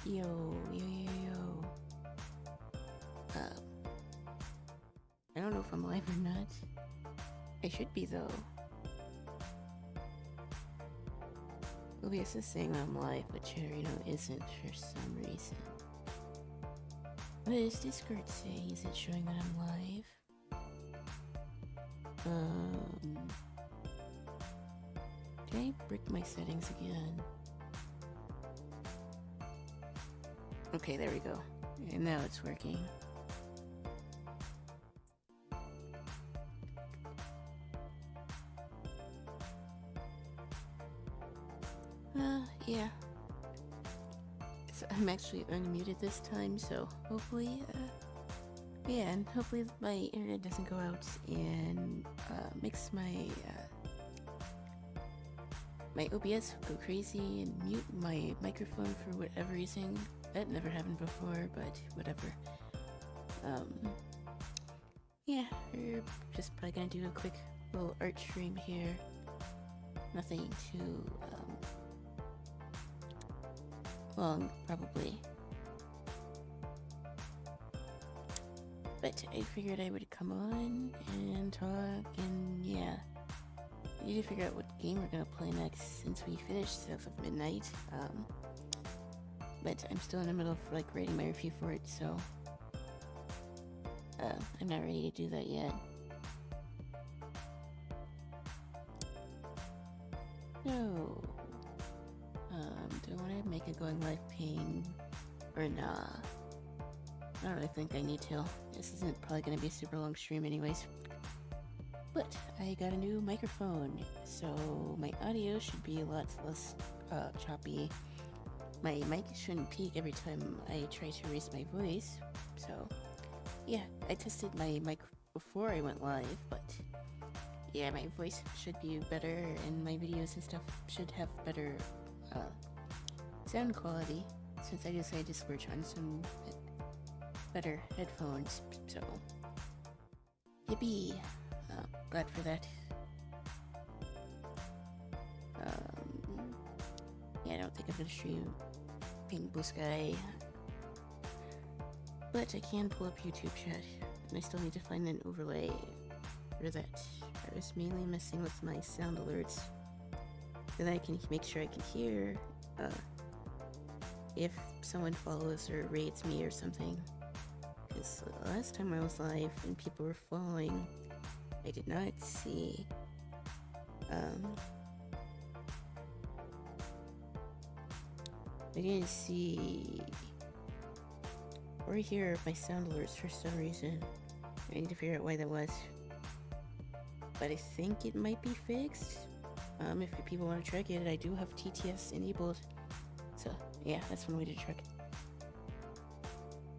Yo, yo, yo, yo. I don't know if I'm live or not. I should be though. OBS is saying I'm live, but Cherino isn't for some reason. What is Discord saying? Is it showing that I'm live? Did I brick my settings again? Okay, there we go. And now it's working. Yeah. So I'm actually unmuted this time, so hopefully, yeah, and hopefully my internet doesn't go out and makes my my OBS go crazy and mute my microphone for whatever reason. That never happened before, but whatever. Yeah, we're just probably gonna do a quick little art stream here. Nothing too long, probably. But I figured I would come on and talk, and yeah. I need to figure out what game we're gonna play next since we finished South of Midnight. But I'm still in the middle of like writing my review for it, so I'm not ready to do that yet. No. Do I want to make a going live ping or nah? I don't really think I need to. This isn't probably going to be a super long stream anyways. But I got a new microphone, so my audio should be a lot less choppy. My mic shouldn't peak every time I try to raise my voice. So yeah, I tested my mic before I went live, but yeah, my voice should be better and my videos and stuff should have better sound quality since I decided to splurge on some better headphones. So yippee! Glad for that. Yeah, I don't think I'm gonna stream Pink Blue Sky, but I can pull up YouTube chat, and I still need to find an overlay for that. I was mainly messing with my sound alerts, then I can make sure I can hear if someone follows or rates me or something. Because last time I was live and people were following, I did not see I didn't see or hear my sound alerts for some reason. I need to figure out why that was. But I think it might be fixed. If people want to track it, I do have TTS enabled. So yeah, that's one way to track it.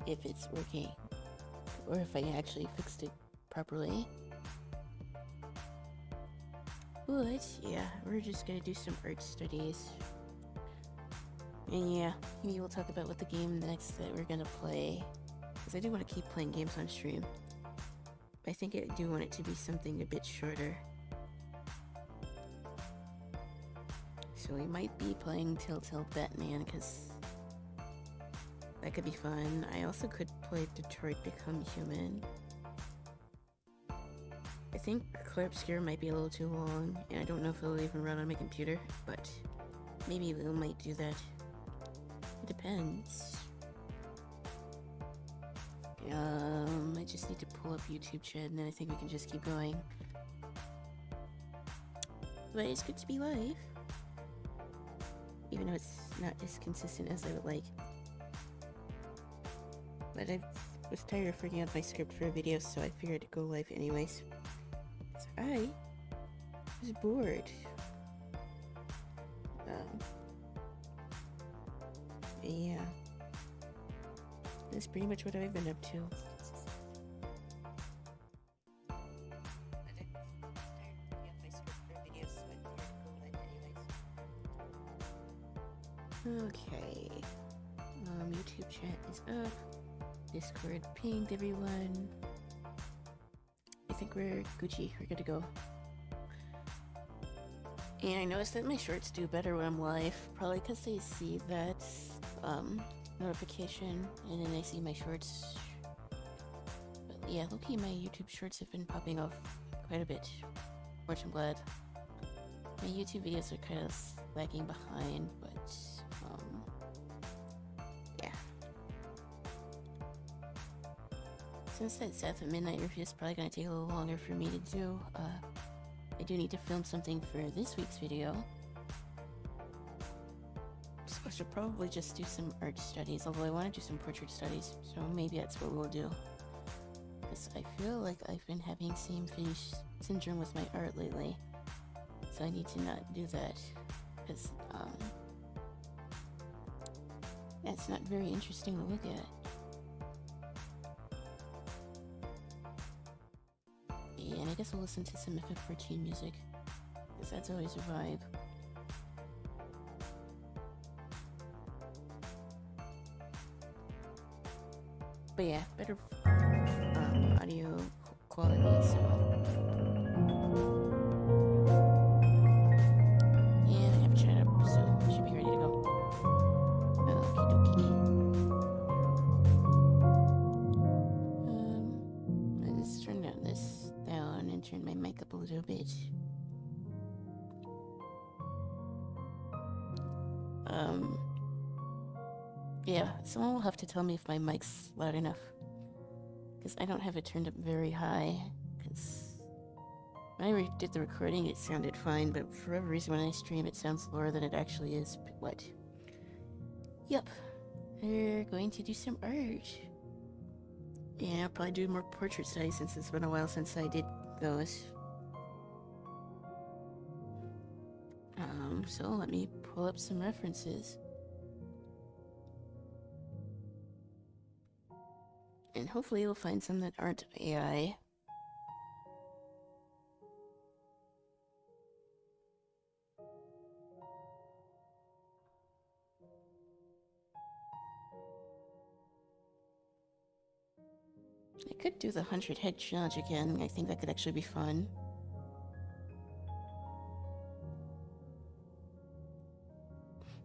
If it's working. Or if I actually fixed it properly. But yeah, we're just gonna do some art studies. And yeah, maybe we'll talk about what the game next that we're gonna play. Because I do want to keep playing games on stream. But I think I do want it to be something a bit shorter. So we might be playing Telltale Batman, because that could be fun. I also could play Detroit Become Human. I think Clair Obscur might be a little too long, and I don't know if it'll even run on my computer, but maybe we might do that. It depends. I just need to pull up YouTube chat, and then I think we can just keep going. But it's good to be live. Even though it's not as consistent as I would like. But I was tired of freaking out my script for a video, so I figured to go live anyways. So I was bored. Yeah. That's pretty much what I've been up to. Okay. YouTube chat is up. Discord pinged everyone. I think we're Gucci. We're good to go. And I noticed that my shorts do better when I'm live. Probably because they see that notification, and then I see my shorts. But yeah, low-key, my YouTube shorts have been popping off quite a bit, which I'm glad. My YouTube videos are kind of lagging behind, but yeah. Since that Seth at Midnight review is probably going to take a little longer for me to do, I do need to film something for this week's video. So I should probably just do some art studies, although I want to do some portrait studies, so maybe that's what we'll do. Because I feel like I've been having same finish syndrome with my art lately, so I need to not do that, because, yeah, it's not very interesting to look at. And I guess I'll listen to some FF14 music, because that's always a vibe. But yeah, better audio quality, so... Yeah, I have chat up, so I should be ready to go. Okie dokie. Let's turn this down and turn my mic up a little bit. Yeah, someone will have to tell me if my mic's loud enough. Because I don't have it turned up very high. Because when I did the recording, it sounded fine, but for whatever reason, when I stream, it sounds lower than it actually is. But what? Yep. We're going to do some art. Yeah, I'll probably do more portrait studies since it's been a while since I did those. So let me pull up some references. And hopefully you'll find some that aren't AI. I could do the 100 head challenge again. I think that could actually be fun.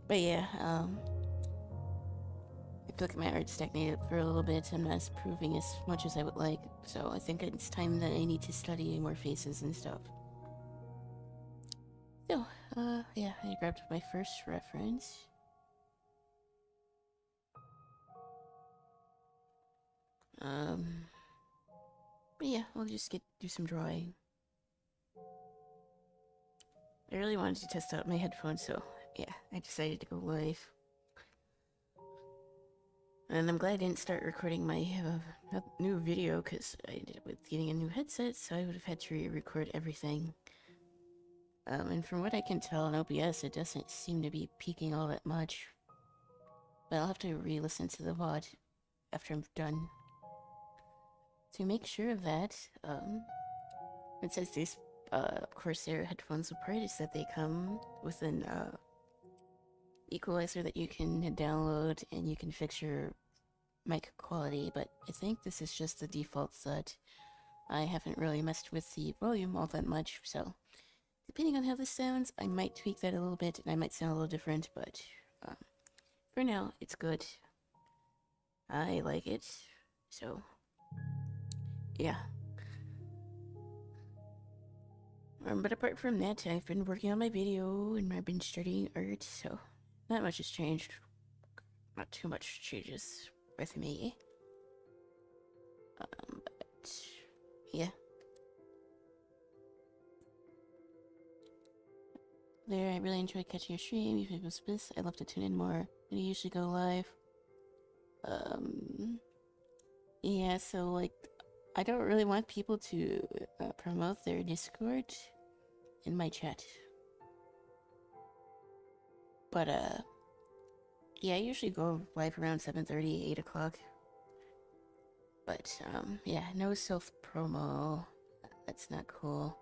But yeah, I feel like my art stagnated for a little bit. I'm not improving as much as I would like, so I think it's time that I need to study more faces and stuff. So, yeah, I grabbed my first reference. But yeah, I'll just do some drawing. I really wanted to test out my headphones, so yeah, I decided to go live. And I'm glad I didn't start recording my new video, because I did it with getting a new headset, so I would have had to re-record everything. And from what I can tell on OBS, it doesn't seem to be peaking all that much. But I'll have to re-listen to the VOD after I'm done. To make sure of that, it says these Corsair headphones, the part is that they come with an equalizer that you can download and you can fix your mic quality, but I think this is just the default set. I haven't really messed with the volume all that much, so depending on how this sounds, I might tweak that a little bit and I might sound a little different, but for now, it's good. I like it, so yeah. But apart from that, I've been working on my video and I've been studying art, so not much has changed. Not too much changes with me. But yeah. There, I really enjoyed catching your stream, even if it was this. I'd love to tune in more. I usually go live. Yeah, so like, I don't really want people to promote their Discord in my chat. But, yeah, I usually go live around 7:30, 8 o'clock. But, yeah, no self-promo. That's not cool.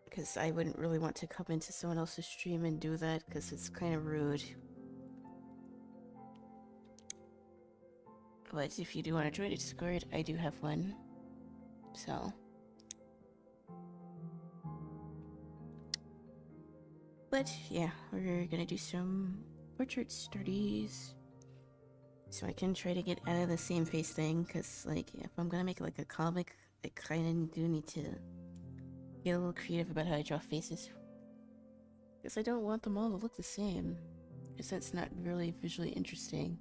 Because I wouldn't really want to come into someone else's stream and do that, because it's kind of rude. But if you do want to join a Discord, I do have one. So But yeah, we're gonna do some portrait studies. So I can try to get out of the same face thing, because, like, if I'm gonna make, like, a comic, I kinda do need to get a little creative about how I draw faces. Because I don't want them all to look the same, because that's not really visually interesting.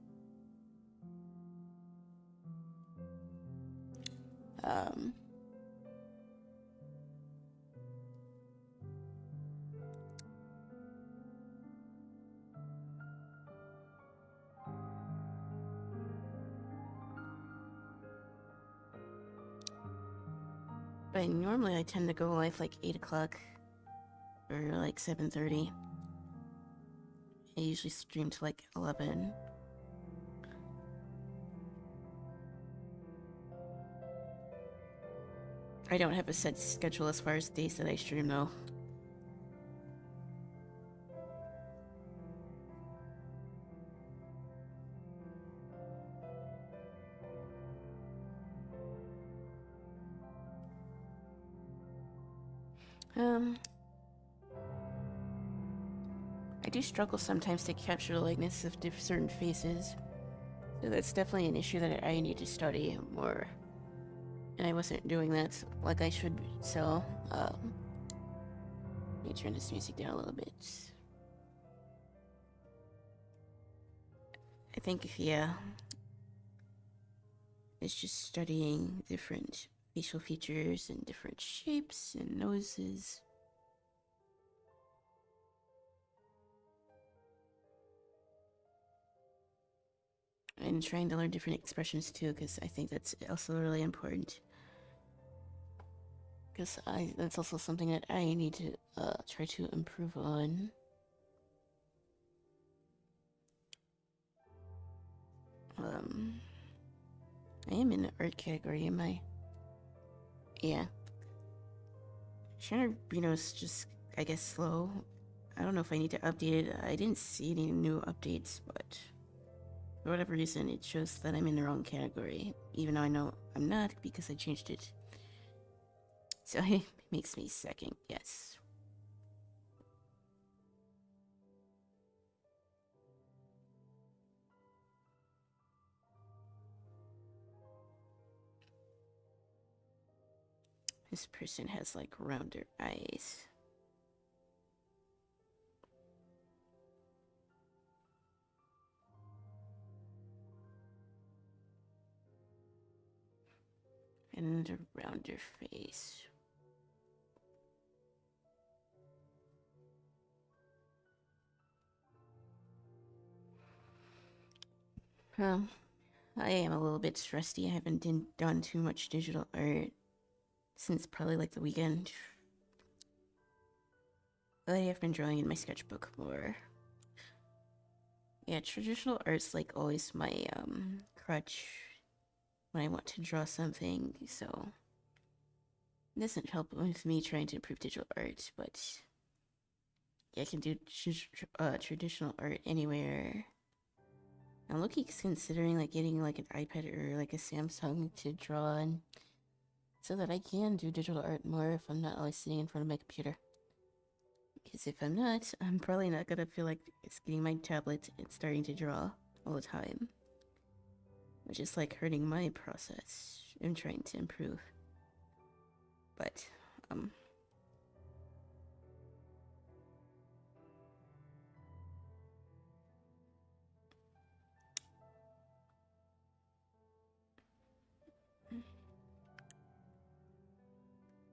But normally I tend to go live like 8 o'clock or like 7:30. I usually stream to like 11. I don't have a set schedule as far as days that I stream though. I do struggle sometimes to capture the likeness of certain faces. So that's definitely an issue that I need to study more. And I wasn't doing that like I should, so, let me turn this music down a little bit. I think, yeah, it's just studying different facial features and different shapes and noses. And trying to learn different expressions too, because I think that's also really important. Because that's also something that I need to try to improve on. I am in the art category, am I? Yeah. Shannon Reno's just, I guess, slow. I don't know if I need to update it. I didn't see any new updates, but for whatever reason, it shows that I'm in the wrong category, even though I know I'm not because I changed it. So it makes me second guess. This person has like rounder eyes. And a rounder face. I am a little bit rusty. I haven't done too much digital art since probably like the weekend. But I have been drawing in my sketchbook more. Yeah, traditional art's like always my crutch when I want to draw something, so it doesn't help with me trying to improve digital art, but yeah, I can do traditional art anywhere. I'm looking considering like getting like an iPad or like a Samsung to draw on, so that I can do digital art more if I'm not always sitting in front of my computer. Because if I'm not, I'm probably not gonna feel like it's getting my tablet and starting to draw all the time, which is like hurting my process. I'm trying to improve, but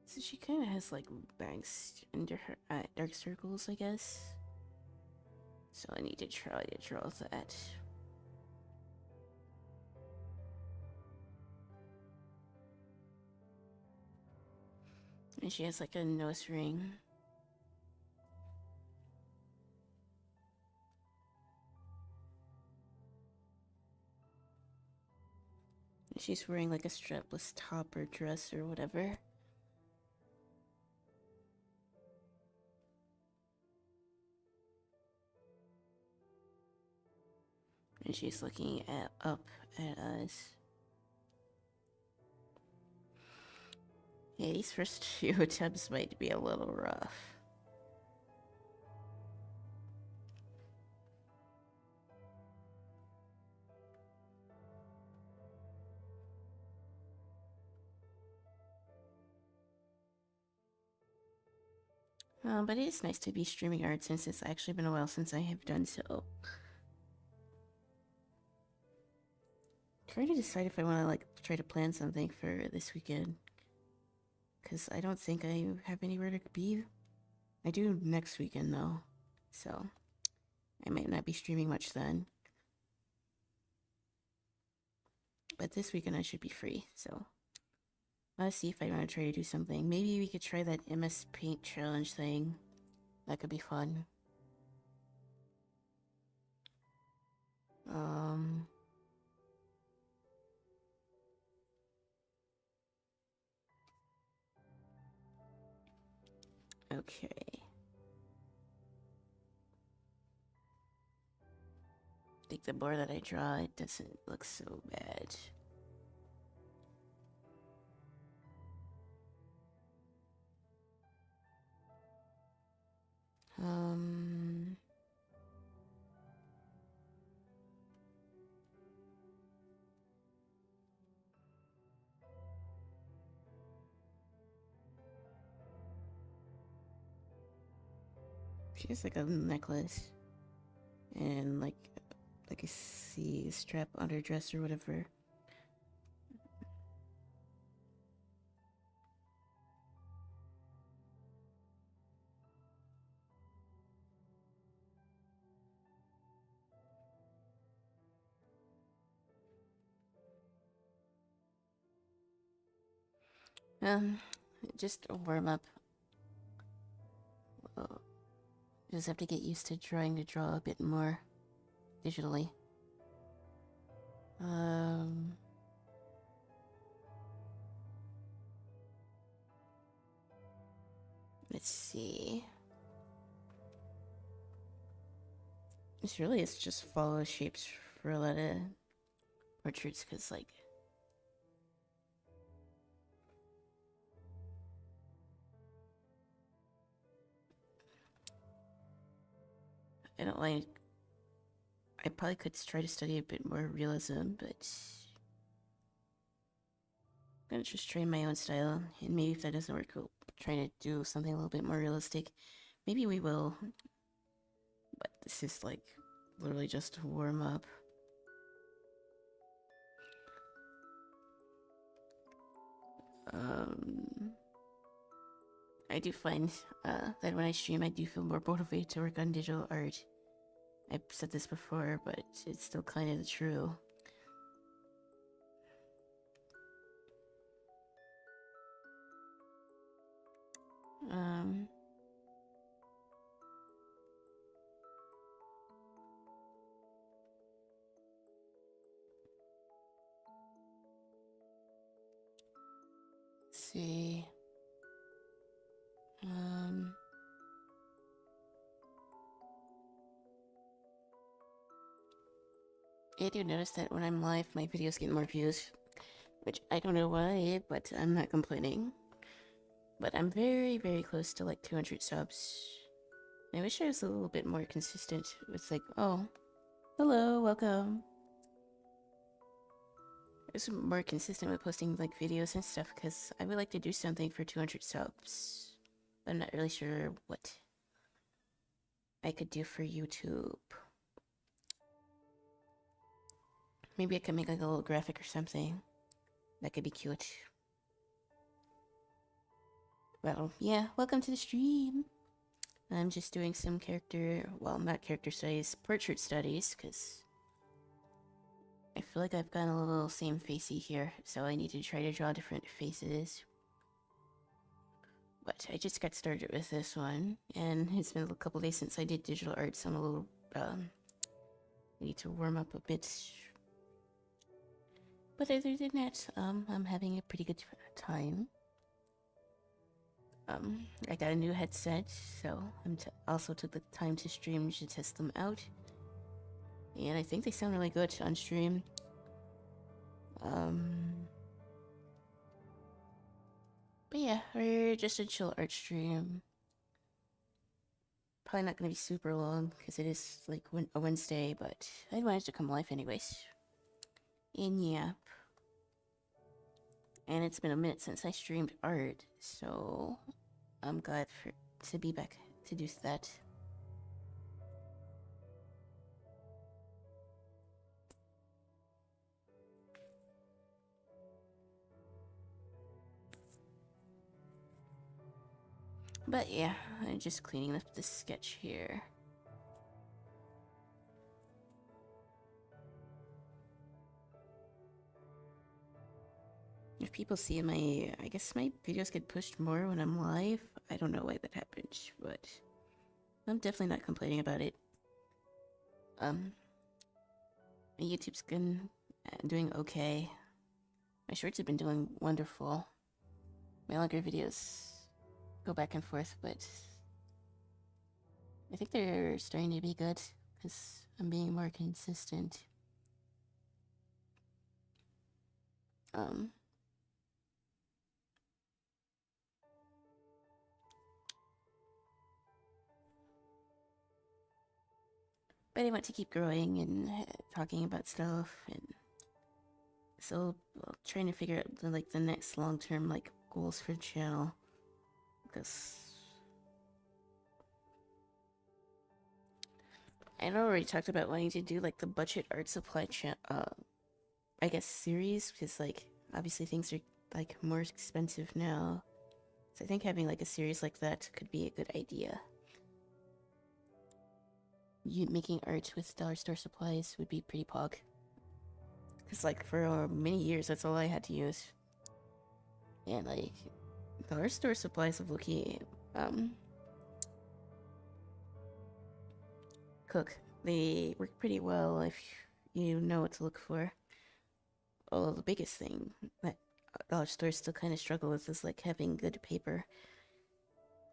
so she kind of has like bangs under her dark circles, I guess. So I need to try to draw that. And she has like a nose ring. And she's wearing like a strapless top or dress or whatever. And she's looking up at us. Yeah, these first few attempts might be a little rough. But it is nice to be streaming art since it's actually been a while since I have done so. Trying to decide if I want to like try to plan something for this weekend, because I don't think I have anywhere to be. I do next weekend though, so I might not be streaming much then. But this weekend I should be free, so let's see if I want to try to do something. Maybe we could try that MS Paint challenge thing. That could be fun. Okay. I think the more that I draw, it doesn't look so bad. She has like a necklace and like a strap underdress or whatever. Just a warm up. Just have to get used to trying to draw a bit more digitally. Let's see. This really is just follow shapes for a lot of portraits, because like I don't like. I probably could try to study a bit more realism, but I'm gonna just train my own style, and maybe if that doesn't work, we'll try to do something a little bit more realistic. Maybe we will. But this is like literally just a warm up. I do find that when I stream, I do feel more motivated to work on digital art. I've said this before, but it's still kind of true. Let's see. I do notice that when I'm live, my videos get more views, which I don't know why, but I'm not complaining. But I'm very, very close to like 200 subs. I wish I was a little bit more consistent with like, oh, hello, welcome. I was more consistent with posting like videos and stuff, because I would like to do something for 200 subs. But I'm not really sure what I could do for YouTube. Maybe I could make like a little graphic or something. That could be cute. Well, yeah, welcome to the stream. I'm just doing some not character studies, portrait studies, because I feel like I've gotten a little same facey here, so I need to try to draw different faces. But I just got started with this one, and it's been a couple days since I did digital art, so I'm a little, I need to warm up a bit. But other than that, I'm having a pretty good time. I got a new headset, so also took the time to stream to test them out. And I think they sound really good on stream. But yeah, we're just a chill art stream. Probably not gonna be super long, because it is like a Wednesday, but I wanted to come live anyways. And yeah. And it's been a minute since I streamed art, so I'm glad to be back to do that. But yeah, I'm just cleaning up this sketch here. If people see my, I guess my videos get pushed more when I'm live. I don't know why that happens, but I'm definitely not complaining about it. My YouTube's been doing okay. My shorts have been doing wonderful. My longer videos go back and forth, but I think they're starting to be good because I'm being more consistent. But I want to keep growing and talking about stuff, and so trying to figure out the next long-term goals for the channel, because I already talked about wanting to do the budget art supply I guess series, because obviously things are more expensive now, so I think having a series like that could be a good idea. Making art with dollar store supplies would be pretty pog. Because, for many years, that's all I had to use. And, dollar store supplies of Loki, cook. They work pretty well if you know what to look for. Although the biggest thing that dollar stores still kind of struggle with is, having good paper.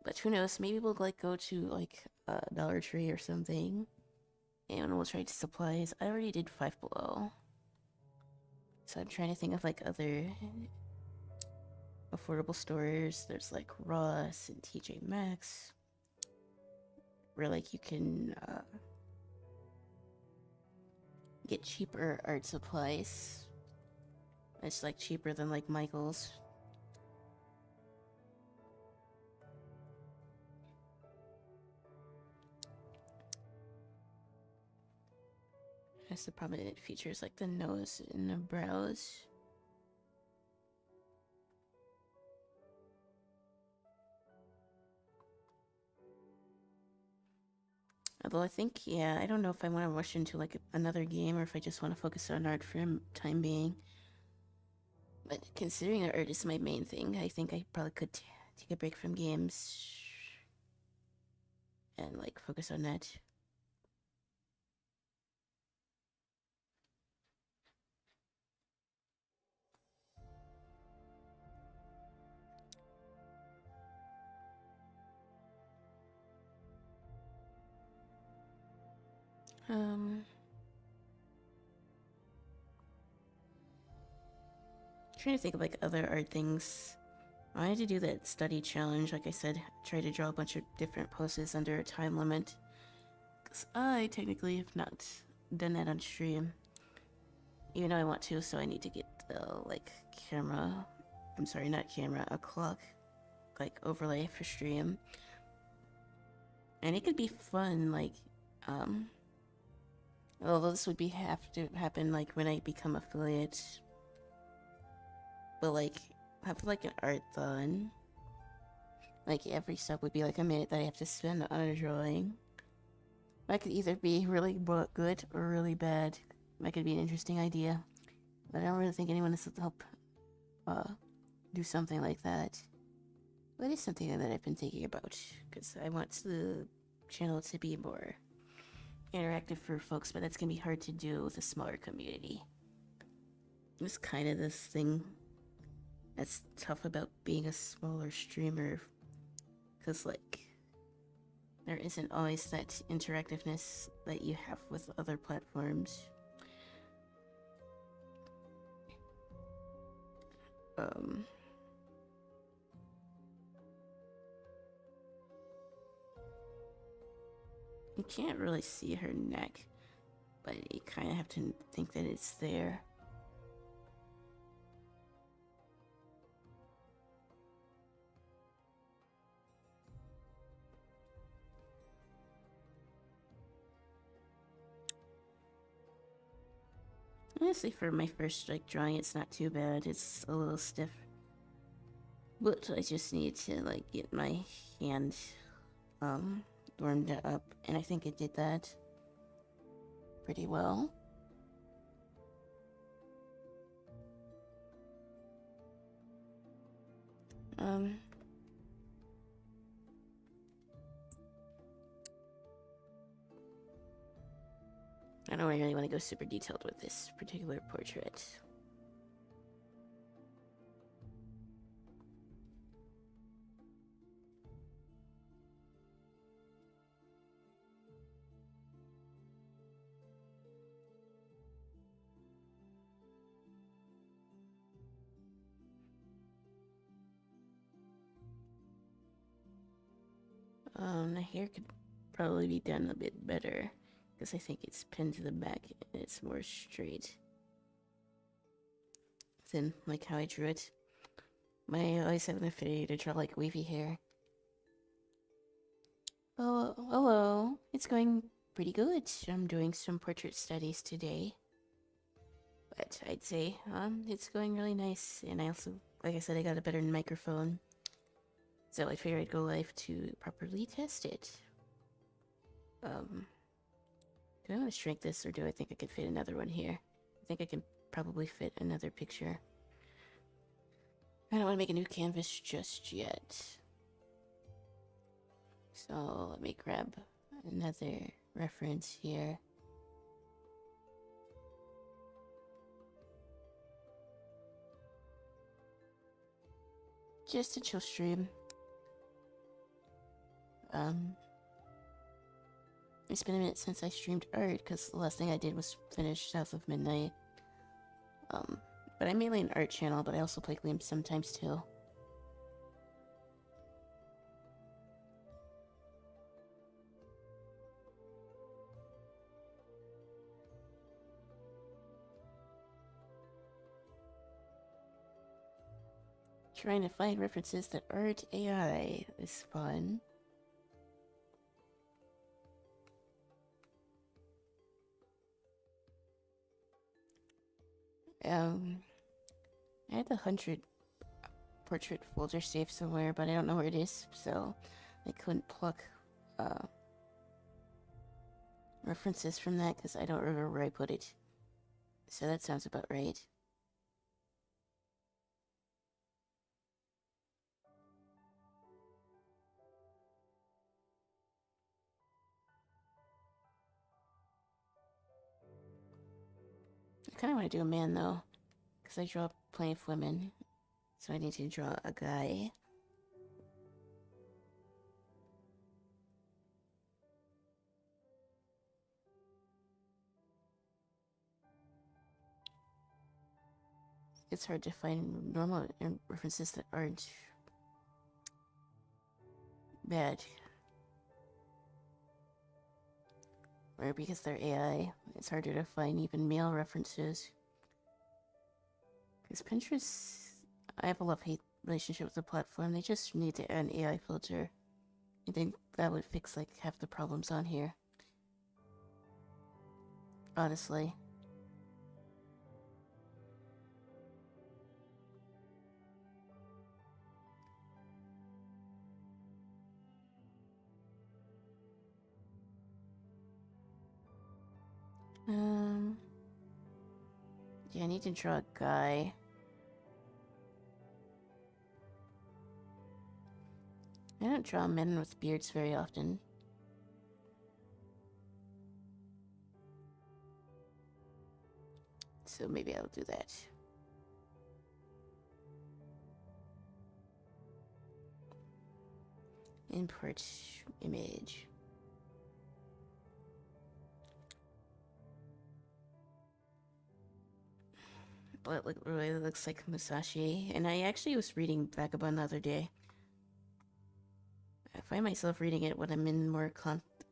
But who knows, maybe we'll, go to, Dollar Tree or something, and we'll trade supplies. I already did Five Below. So I'm trying to think of, other affordable stores. There's, Ross and TJ Maxx, where, you can, get cheaper art supplies. It's, cheaper than, Michael's. That's the problem. It features the nose and the brows. Although I think, yeah, I don't know if I want to rush into another game or if I just want to focus on art for the time being. But considering that art is my main thing, I think I probably could take a break from games and focus on that. Trying to think of other art things. I wanted to do that study challenge, like I said, try to draw a bunch of different poses under a time limit. Because I technically have not done that on stream. Even though I want to, so I need to get the camera. I'm sorry, not camera, a clock overlay for stream. And it could be fun, although this would have to happen when I become affiliate. But have an art-thon. Every sub would be a minute that I have to spend on a drawing. That could either be really good or really bad. That could be an interesting idea. But I don't really think anyone has to help do something like that. But it's something that I've been thinking about, because I want the channel to be more interactive for folks, but that's gonna be hard to do with a smaller community. It's kind of this thing that's tough about being a smaller streamer, because there isn't always that interactiveness that you have with other platforms. You can't really see her neck, but you kind of have to think that it's there. Honestly, for my first like drawing, it's not too bad. It's a little stiff, but I just need to like get my hand warmed up, and I think it did that pretty well. I don't really want to go super detailed with this particular portrait. The hair could probably be done a bit better, because I think it's pinned to the back and it's more straight than like how I drew it. I always have an affinity to draw like wavy hair. Oh, hello. It's going pretty good. I'm doing some portrait studies today. But I'd say, it's going really nice. And I also, like I said, I got a better microphone. So I figured I'd go live to properly test it. Do I want to shrink this, or do I think I could fit another one here? I think I can probably fit another picture. I don't want to make a new canvas just yet. So let me grab another reference here. Just a chill stream. It's been a minute since I streamed art, because the last thing I did was finish South of Midnight. But I'm mainly an art channel, but I also play games sometimes too. Trying to find references that aren't AI is fun. I had the 100 portrait folder saved somewhere, but I don't know where it is, so I couldn't pluck references from that because I don't remember where I put it. So that sounds about right. I kind of want to do a man though, because I draw plenty of women, so I need to draw a guy. It's hard to find normal references that aren't bad. Or because they're AI, it's harder to find even male references. Because Pinterest, I have a love-hate relationship with the platform. They just need to add an AI filter. I think that would fix like half the problems on here. Honestly. Yeah, I need to draw a guy. I don't draw men with beards very often. So maybe I'll do that. Import image. But it really looks like Musashi. And I actually was reading Vagabond the other day. I find myself reading it when I'm in more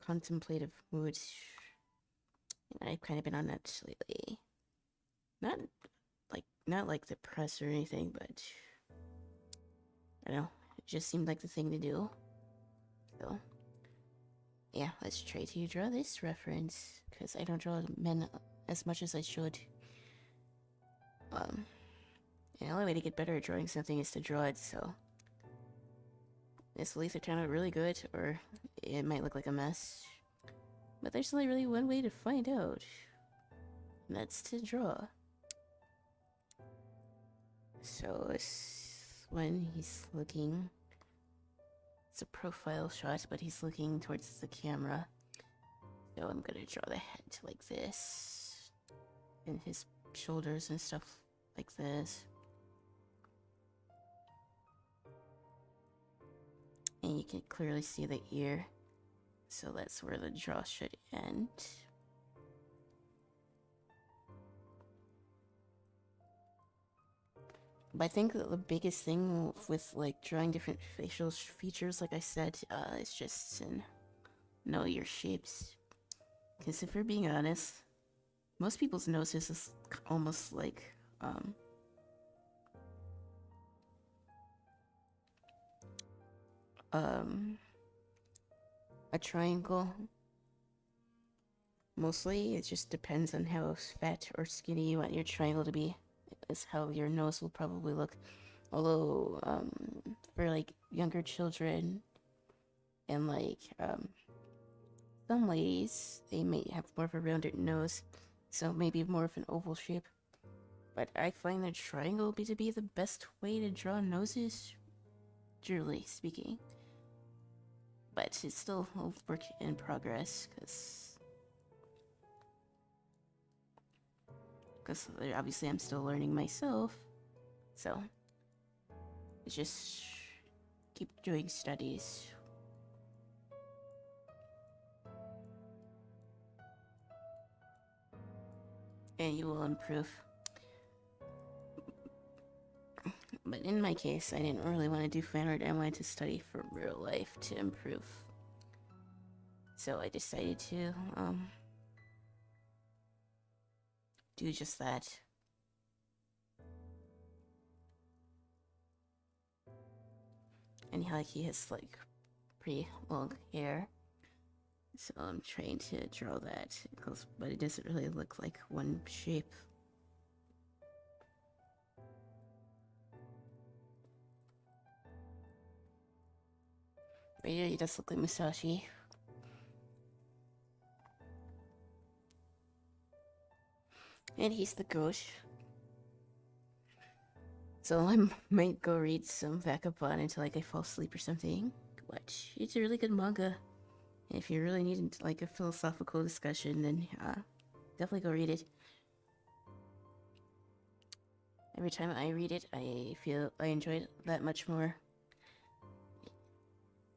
contemplative mood. And I've kind of been on that lately. Not like depressed or anything, but I don't know. It just seemed like the thing to do. So yeah, let's try to draw this reference, because I don't draw men as much as I should. And the only way to get better at drawing something is to draw it, so this will either turn out really good, or it might look like a mess. But there's only really one way to find out, and that's to draw. So when he's looking, it's a profile shot, but he's looking towards the camera. So I'm gonna draw the head like this, and his shoulders and stuff like this. And you can clearly see the ear, so that's where the draw should end. But I think that the biggest thing with like drawing different facial features, like I said, is just to know your shapes. Because if we're being honest, most people's noses is almost like a triangle. Mostly, it just depends on how fat or skinny you want your triangle to be. Is how your nose will probably look. Although, for like younger children and like some ladies, they may have more of a rounded nose, so maybe more of an oval shape. But I find the triangle to be the best way to draw noses, generally speaking. But it's still a work in progress, because obviously I'm still learning myself, so just keep doing studies. And you will improve. But in my case, I didn't really want to do fan art. I wanted to study for real life to improve. So I decided to do just that. And he has like pretty long hair, so I'm trying to draw that, but it doesn't really look like one shape. But yeah, he does look like Musashi. And he's the goat. So I might go read some Vagabond until like I fall asleep or something. Which, it's a really good manga. If you really need like a philosophical discussion, then definitely go read it. Every time I read it, I feel I enjoy it that much more.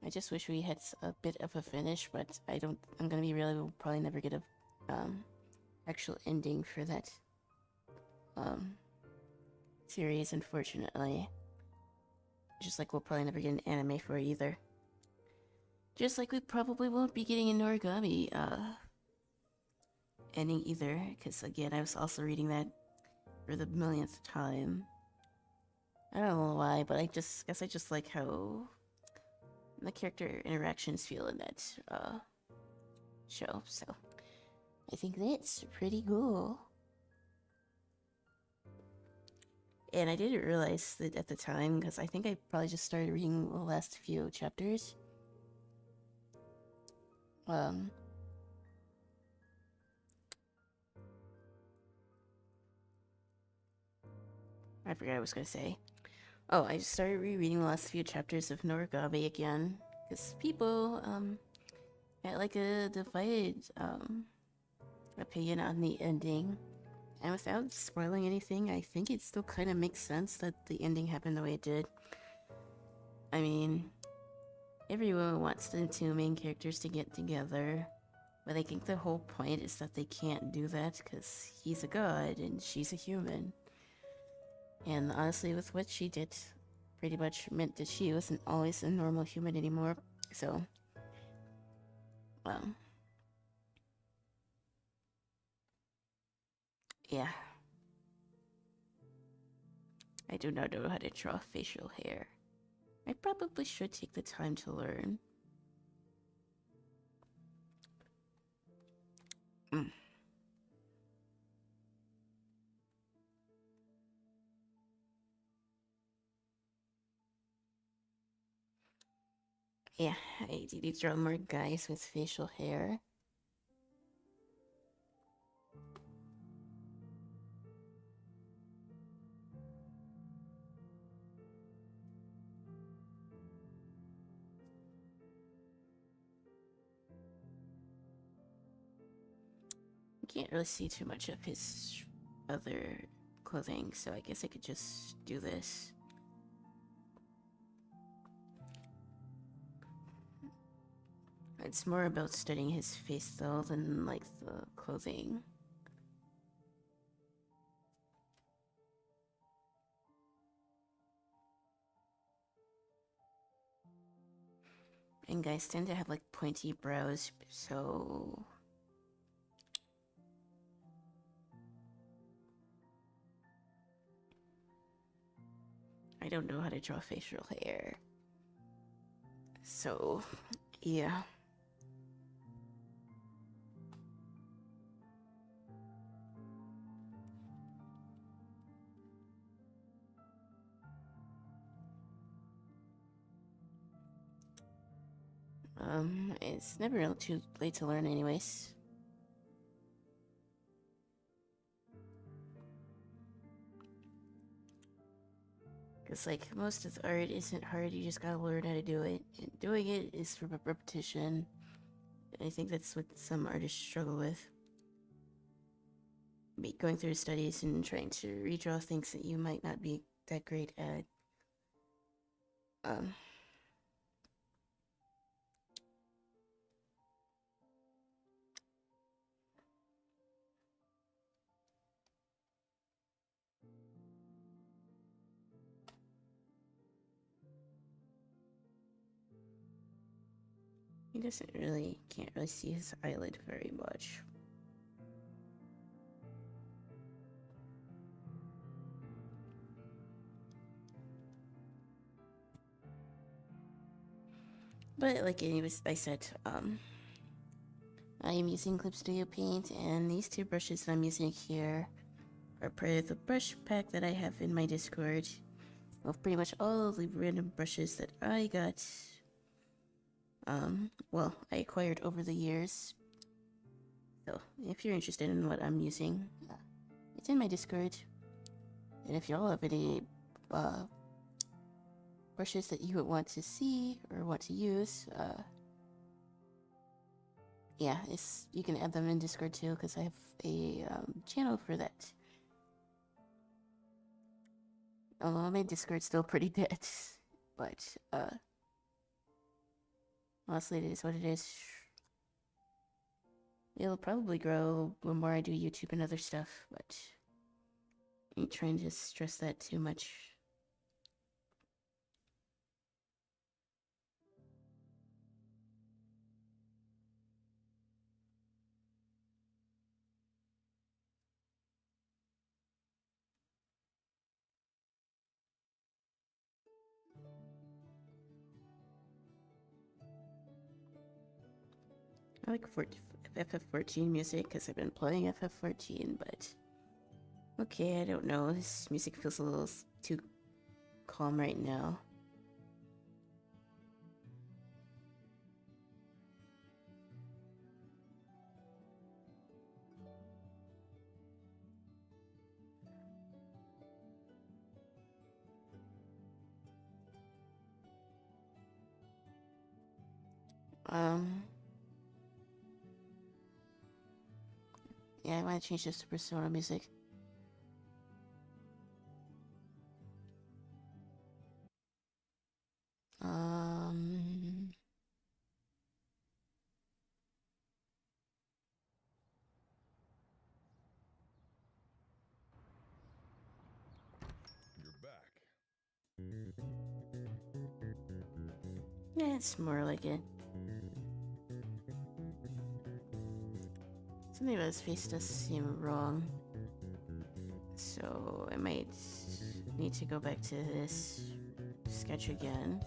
I just wish we had a bit of a finish, but I'm gonna be real, we'll probably never get a actual ending for that series, unfortunately. Just like we'll probably never get an anime for it either. Just like we probably won't be getting an Origami ending either, because again, I was also reading that for the millionth time. I don't know why, but I guess I just like how the character interactions feel in that show, so I think that's pretty cool. And I didn't realize that at the time, because I think I probably just started reading the last few chapters. I forgot what I was gonna say. Oh, I just started rereading the last few chapters of Noragami again, because people had like a divided opinion on the ending. And without spoiling anything, I think it still kind of makes sense that the ending happened the way it did. I mean, everyone wants the two main characters to get together, but I think the whole point is that they can't do that because he's a god and she's a human. And honestly, with what she did, pretty much meant that she wasn't always a normal human anymore, so... yeah. I do not know how to draw facial hair. I probably should take the time to learn. Yeah, I need to draw more guys with facial hair. Can't really see too much of his other clothing, so I guess I could just do this. It's more about studying his face though than like the clothing. And guys tend to have like pointy brows, so I don't know how to draw facial hair. So, yeah. It's never really too late to learn anyways. Because, like, most of the art isn't hard, you just gotta learn how to do it. And doing it is for repetition. I think that's what some artists struggle with. Going through studies and trying to redraw things that you might not be that great at. He can't really see his eyelid very much. But like anyways, I said, I am using Clip Studio Paint, and these two brushes that I'm using here are part of the brush pack that I have in my Discord of pretty much all of the random brushes that I got. Well, I acquired over the years. So, if you're interested in what I'm using, it's in my Discord. And if y'all have any brushes that you would want to see or want to use, yeah, you can add them in Discord too, because I have a channel for that. Although my Discord's still pretty dead, but honestly, it is what it is. It'll probably grow the more I do YouTube and other stuff, but I ain't trying to stress that too much. I like FF14 music because I've been playing FF14, but okay, I don't know. This music feels a little too calm right now. Yeah, I want to change this to Persona music. You're back. Yeah, it's more like it. Something about his face does seem wrong. So I might need to go back to this sketch again.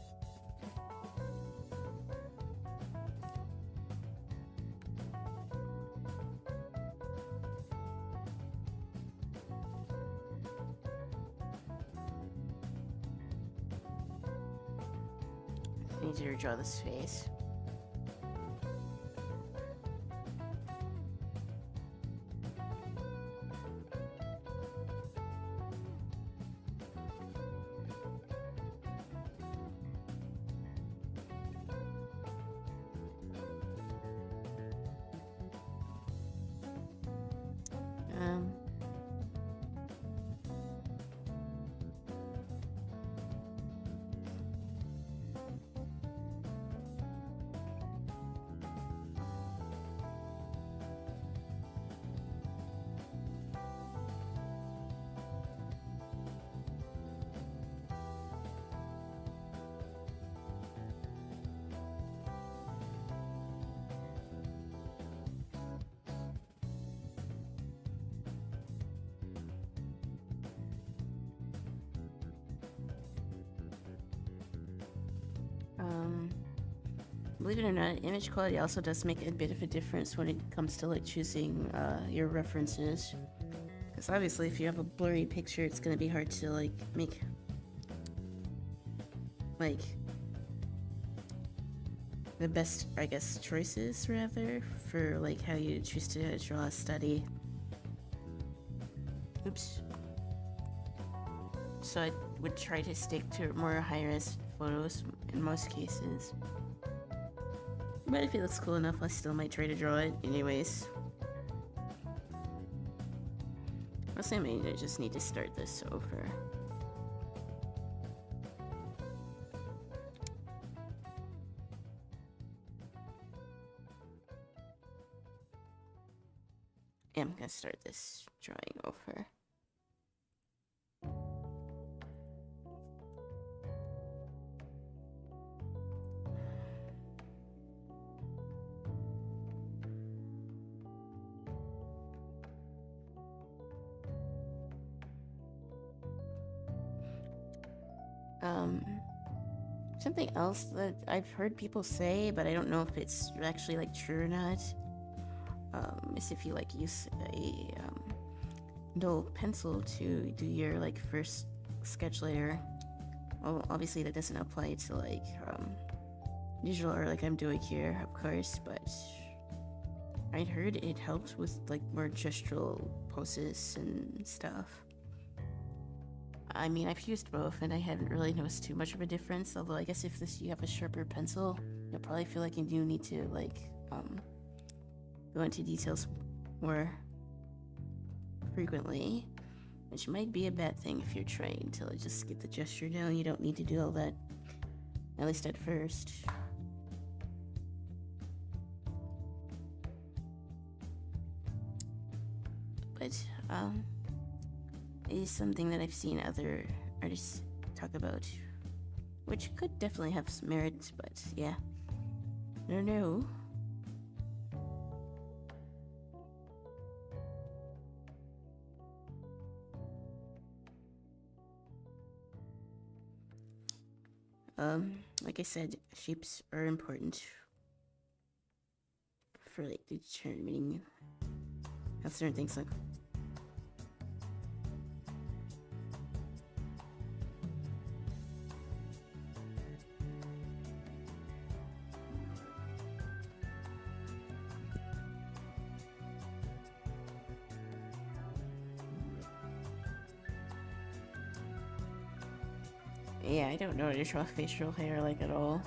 need to redraw this face. Believe it or not, image quality also does make a bit of a difference when it comes to like choosing your references. Because obviously if you have a blurry picture, it's going to be hard to like make like the best, I guess, choices rather for like how you choose to draw a study. Oops. So I would try to stick to more high-res photos in most cases. But if it looks cool enough, I still might try to draw it anyways. Mostly I just need to start this over. Yeah, I'm gonna start this drawing over. Something else that I've heard people say, but I don't know if it's actually like true or not, is if you like use a dull pencil to do your like first sketch layer. Well, obviously that doesn't apply to like digital art like I'm doing here, of course, but I'd heard it helps with like more gestural poses and stuff. I mean, I've used both and I haven't really noticed too much of a difference, although I guess if you have a sharper pencil, you'll probably feel like you do need to like go into details more frequently, which might be a bad thing if you're trying to like just get the gesture down. You don't need to do all that, at least at first. But it is something that I've seen other artists talk about, which could definitely have some merit, but yeah, I don't know. Like I said, shapes are important for like determining how certain things look. Yeah, I don't know how to draw facial hair like at all.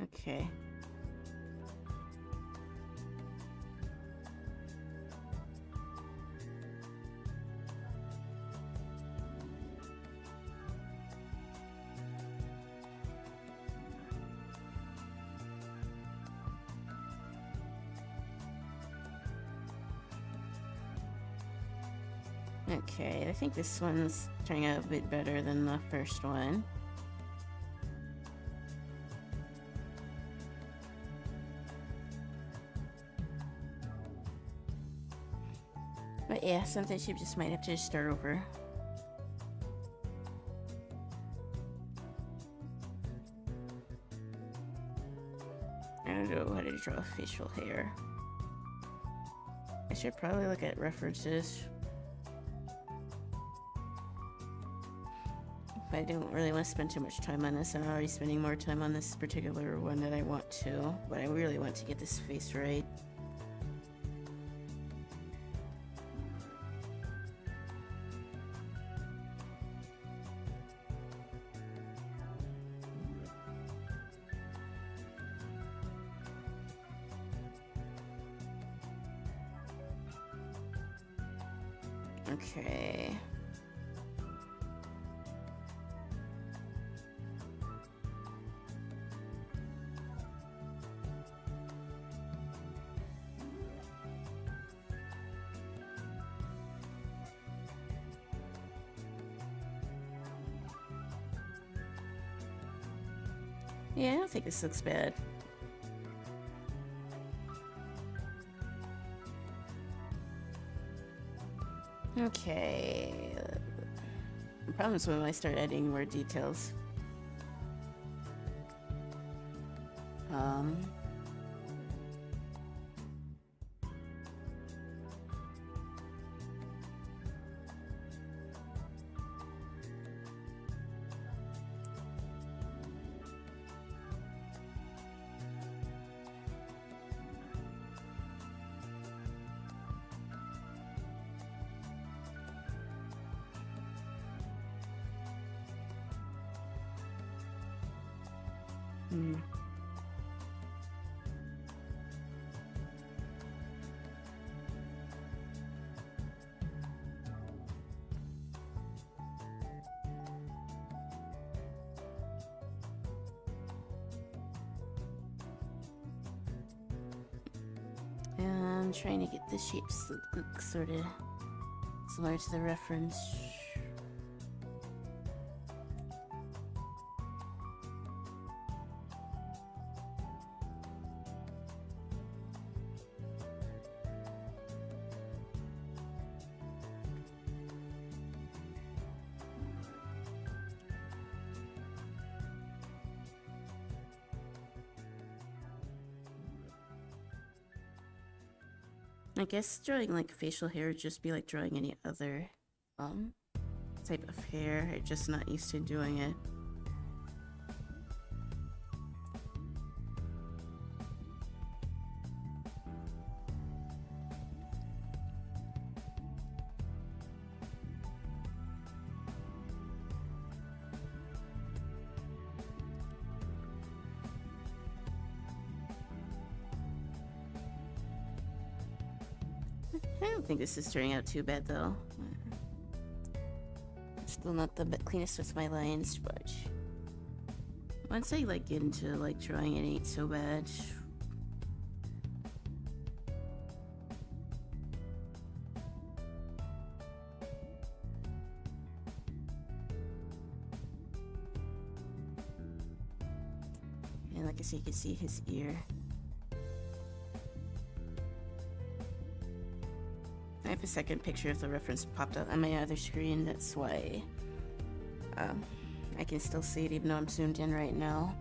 Okay. Okay, I think this one's turning out a bit better than the first one. But yeah, sometimes you just might have to just start over. I don't know how to draw facial hair. I should probably look at references. But I don't really want to spend too much time on this. I'm already spending more time on this particular one than I want to. But I really want to get this face right. Okay. Yeah, I don't think this looks bad. Okay. The problem is when I start adding more details. I'm trying to get the shapes that look sort of similar to the reference. I guess drawing like facial hair would just be like drawing any other type of hair. I'm just not used to doing it. I don't think this is turning out too bad though. Still not the cleanest with my lines, but once I like get into like drawing, it ain't so bad. And like I said, you can see his ear. I have a second picture of the reference popped up on my other screen, that's why I can still see it even though I'm zoomed in right now.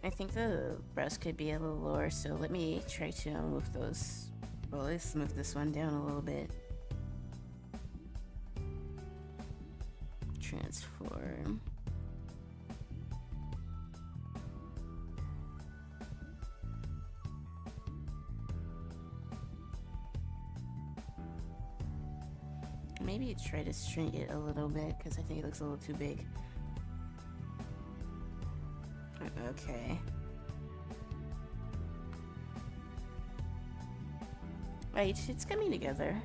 I think the brows could be a little lower, so let me try to move those. Well, let's move this one down a little bit. Transform. maybe try to shrink it a little bit, because I think it looks a little too big. Okay. Right, it's coming together.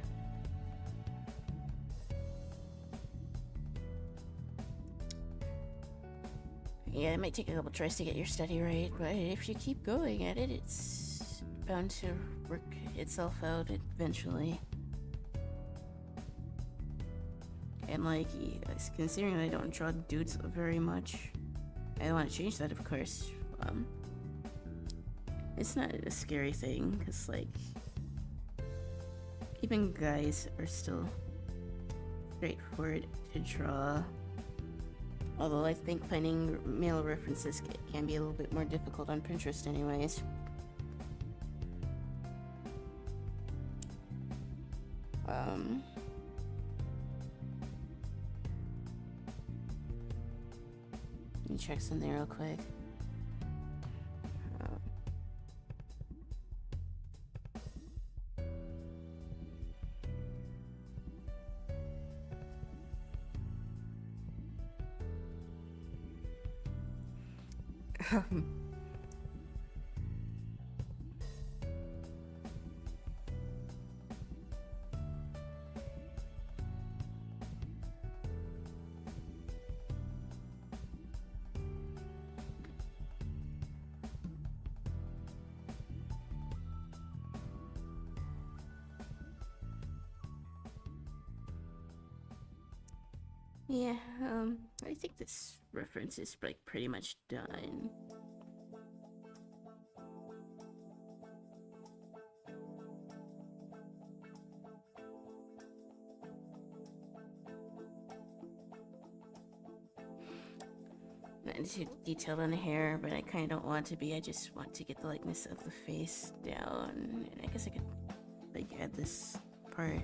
Yeah, it might take a couple tries to get your study right, but if you keep going at it, it's bound to work itself out eventually. And like, considering I don't draw dudes very much, I want to change that, of course. It's not a scary thing, because like, even guys are still straightforward to draw. Although I think finding male references can be a little bit more difficult on Pinterest anyways. Let me check something real quick. Yeah, I think this reference is like pretty much done. Not too detailed on the hair, but I kind of don't want to be. I just want to get the likeness of the face down. And I guess I could like add this part.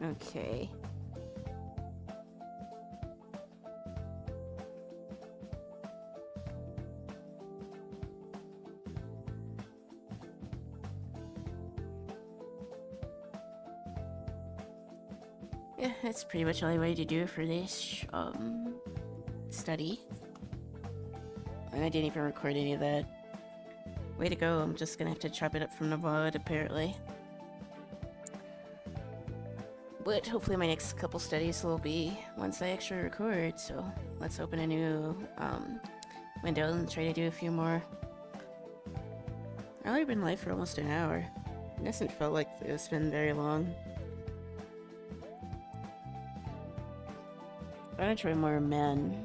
Okay. Yeah, that's pretty much all I wanted to do for this, study. And I didn't even record any of that. Way to go, I'm just gonna have to chop it up from the VOD, apparently. But hopefully my next couple studies will be once I actually record, so let's open a new, window and try to do a few more. I've already been live for almost an hour. It doesn't feel like it's been very long. I want to try more men.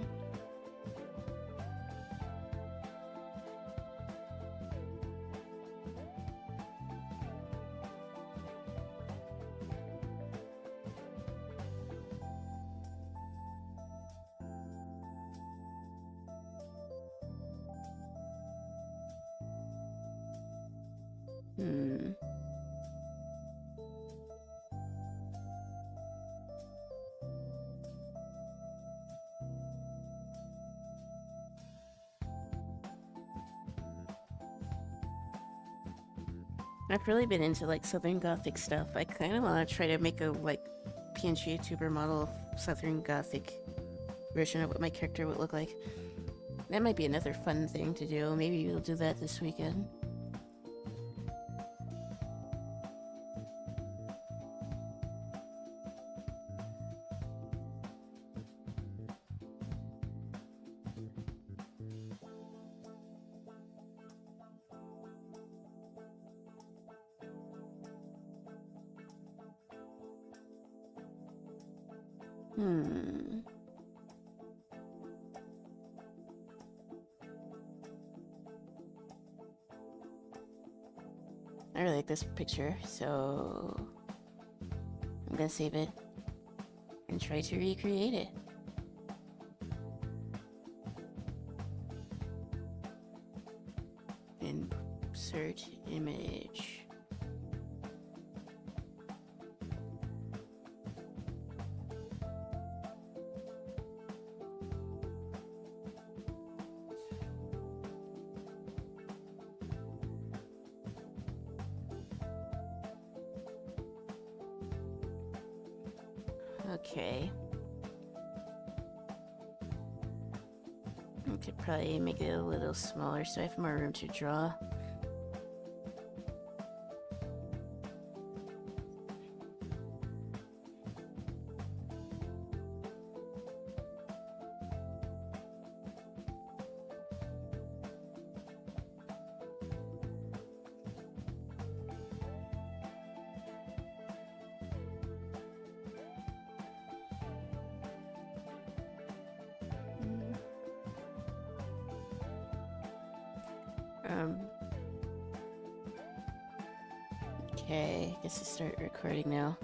I've really been into like Southern Gothic stuff. I kind of want to try to make a like PNG YouTuber model of Southern Gothic version of what my character would look like. That might be another fun thing to do. Maybe we'll do that this weekend. I really like this picture, so I'm gonna save it and try to recreate it. Insert image. Okay. I could probably make it a little smaller so I have more room to draw. Okay, I guess I'll start recording now.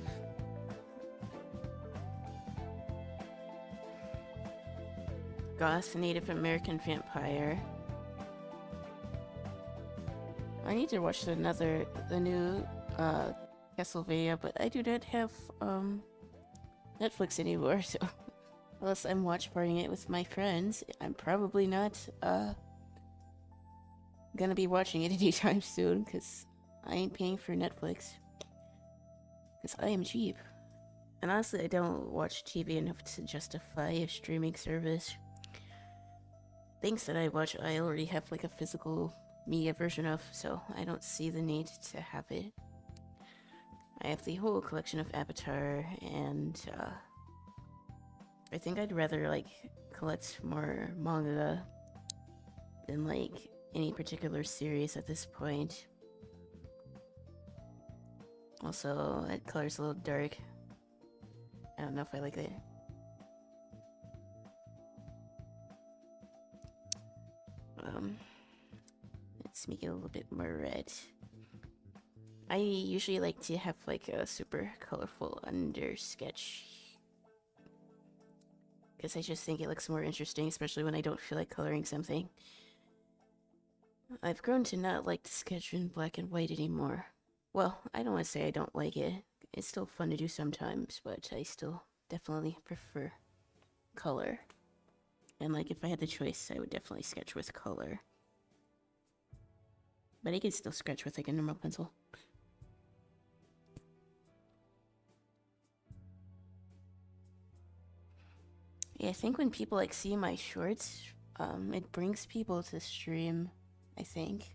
Goth Native American vampire. I need to watch the new Castlevania, but I do not have Netflix anymore, so unless I'm watch partying it with my friends, I'm probably not gonna be watching it anytime soon, because I ain't paying for Netflix. Because I am cheap. And honestly, I don't watch TV enough to justify a streaming service. Things that I watch, I already have like a physical media version of, so I don't see the need to have it. I have the whole collection of Avatar, and I think I'd rather like collect more manga than like any particular series at this point. Also, that color's a little dark. I don't know if I like it. Let's make it a little bit more red. I usually like to have like a super colorful under sketch, because I just think it looks more interesting, especially when I don't feel like coloring something. I've grown to not like to sketch in black and white anymore. Well, I don't want to say I don't like it. It's still fun to do sometimes, but I still definitely prefer color. And like if I had the choice, I would definitely sketch with color. But I could still sketch with like a normal pencil. Yeah, I think when people like see my shorts, it brings people to stream, I think.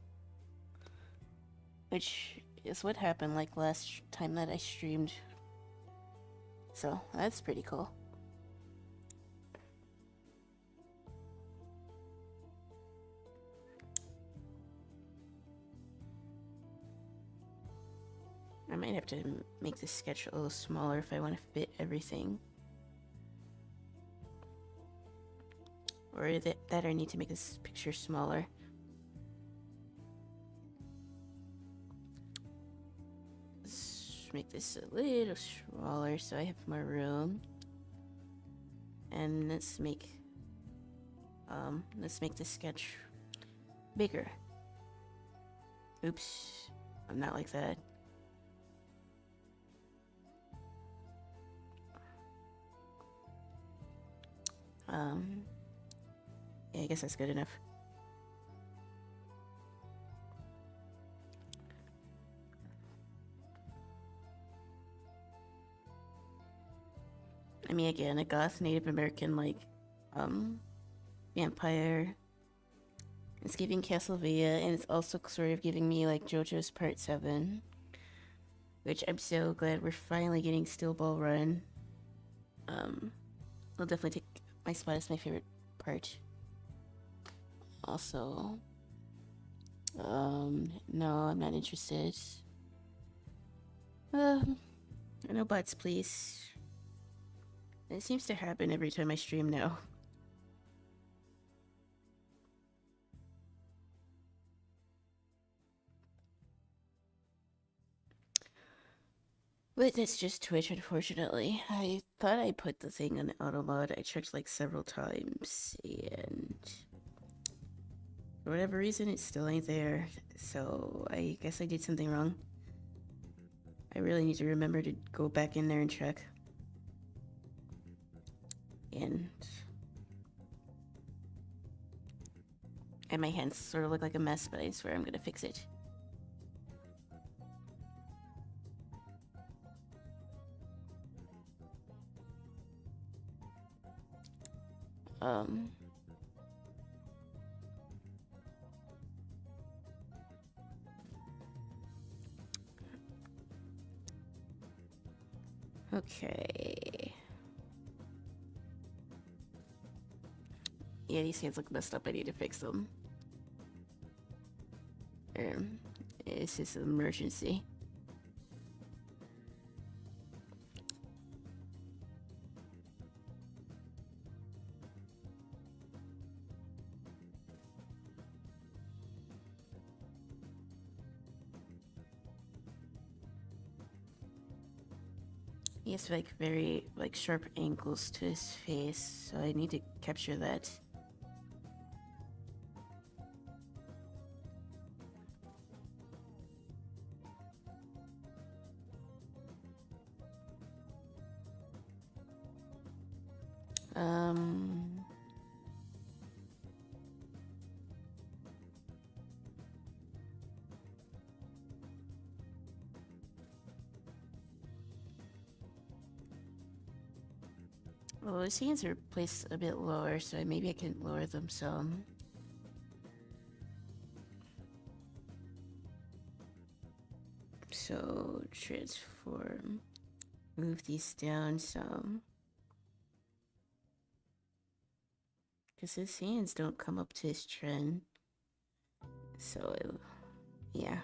Which is what happened like last time that I streamed. So, that's pretty cool. I might have to make this sketch a little smaller if I want to fit everything. Or that I need to make this picture smaller. Let's make this a little smaller so I have more room. And let's make this sketch bigger. Oops, I'm not like that. Yeah, I guess that's good enough. I mean, again, a goth Native American, like, vampire. It's giving Castlevania, and it's also sort of giving me, like, JoJo's Part 7. Which I'm so glad we're finally getting Steel Ball Run. I'll definitely take my spot as my favorite part. Also, no, I'm not interested. No buts, please. It seems to happen every time I stream now. But that's just Twitch, unfortunately. I thought I put the thing on auto mod. I checked like several times, and for whatever reason, it still ain't there. So I guess I did something wrong. I really need to remember to go back in there and check. And my hands sort of look like a mess, but I swear I'm gonna fix it. Okay. Yeah, these hands look messed up. I need to fix them. It's just an emergency. He has like very like sharp angles to his face, so I need to capture that. Well, his hands are placed a bit lower, so maybe I can lower them some. So, transform. Move these down some. Because his hands don't come up to his chin. So, yeah.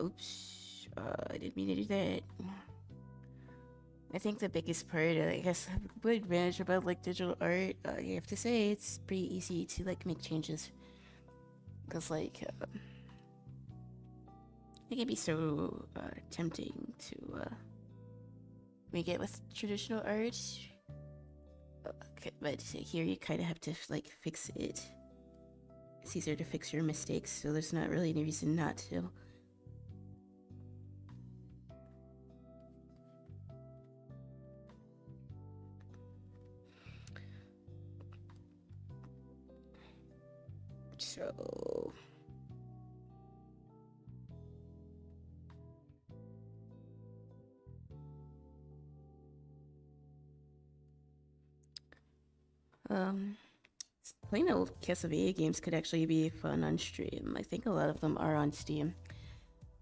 Oops. I didn't mean to do that. I think the biggest part, I guess, good advantage about like digital art, you have to say it's pretty easy to like make changes. Because like, it can be so tempting to make it with traditional art. Okay, but here you kind of have to like fix it. It's easier to fix your mistakes, so there's not really any reason not to. So... playing old Castlevania games could actually be fun on stream. I think a lot of them are on Steam.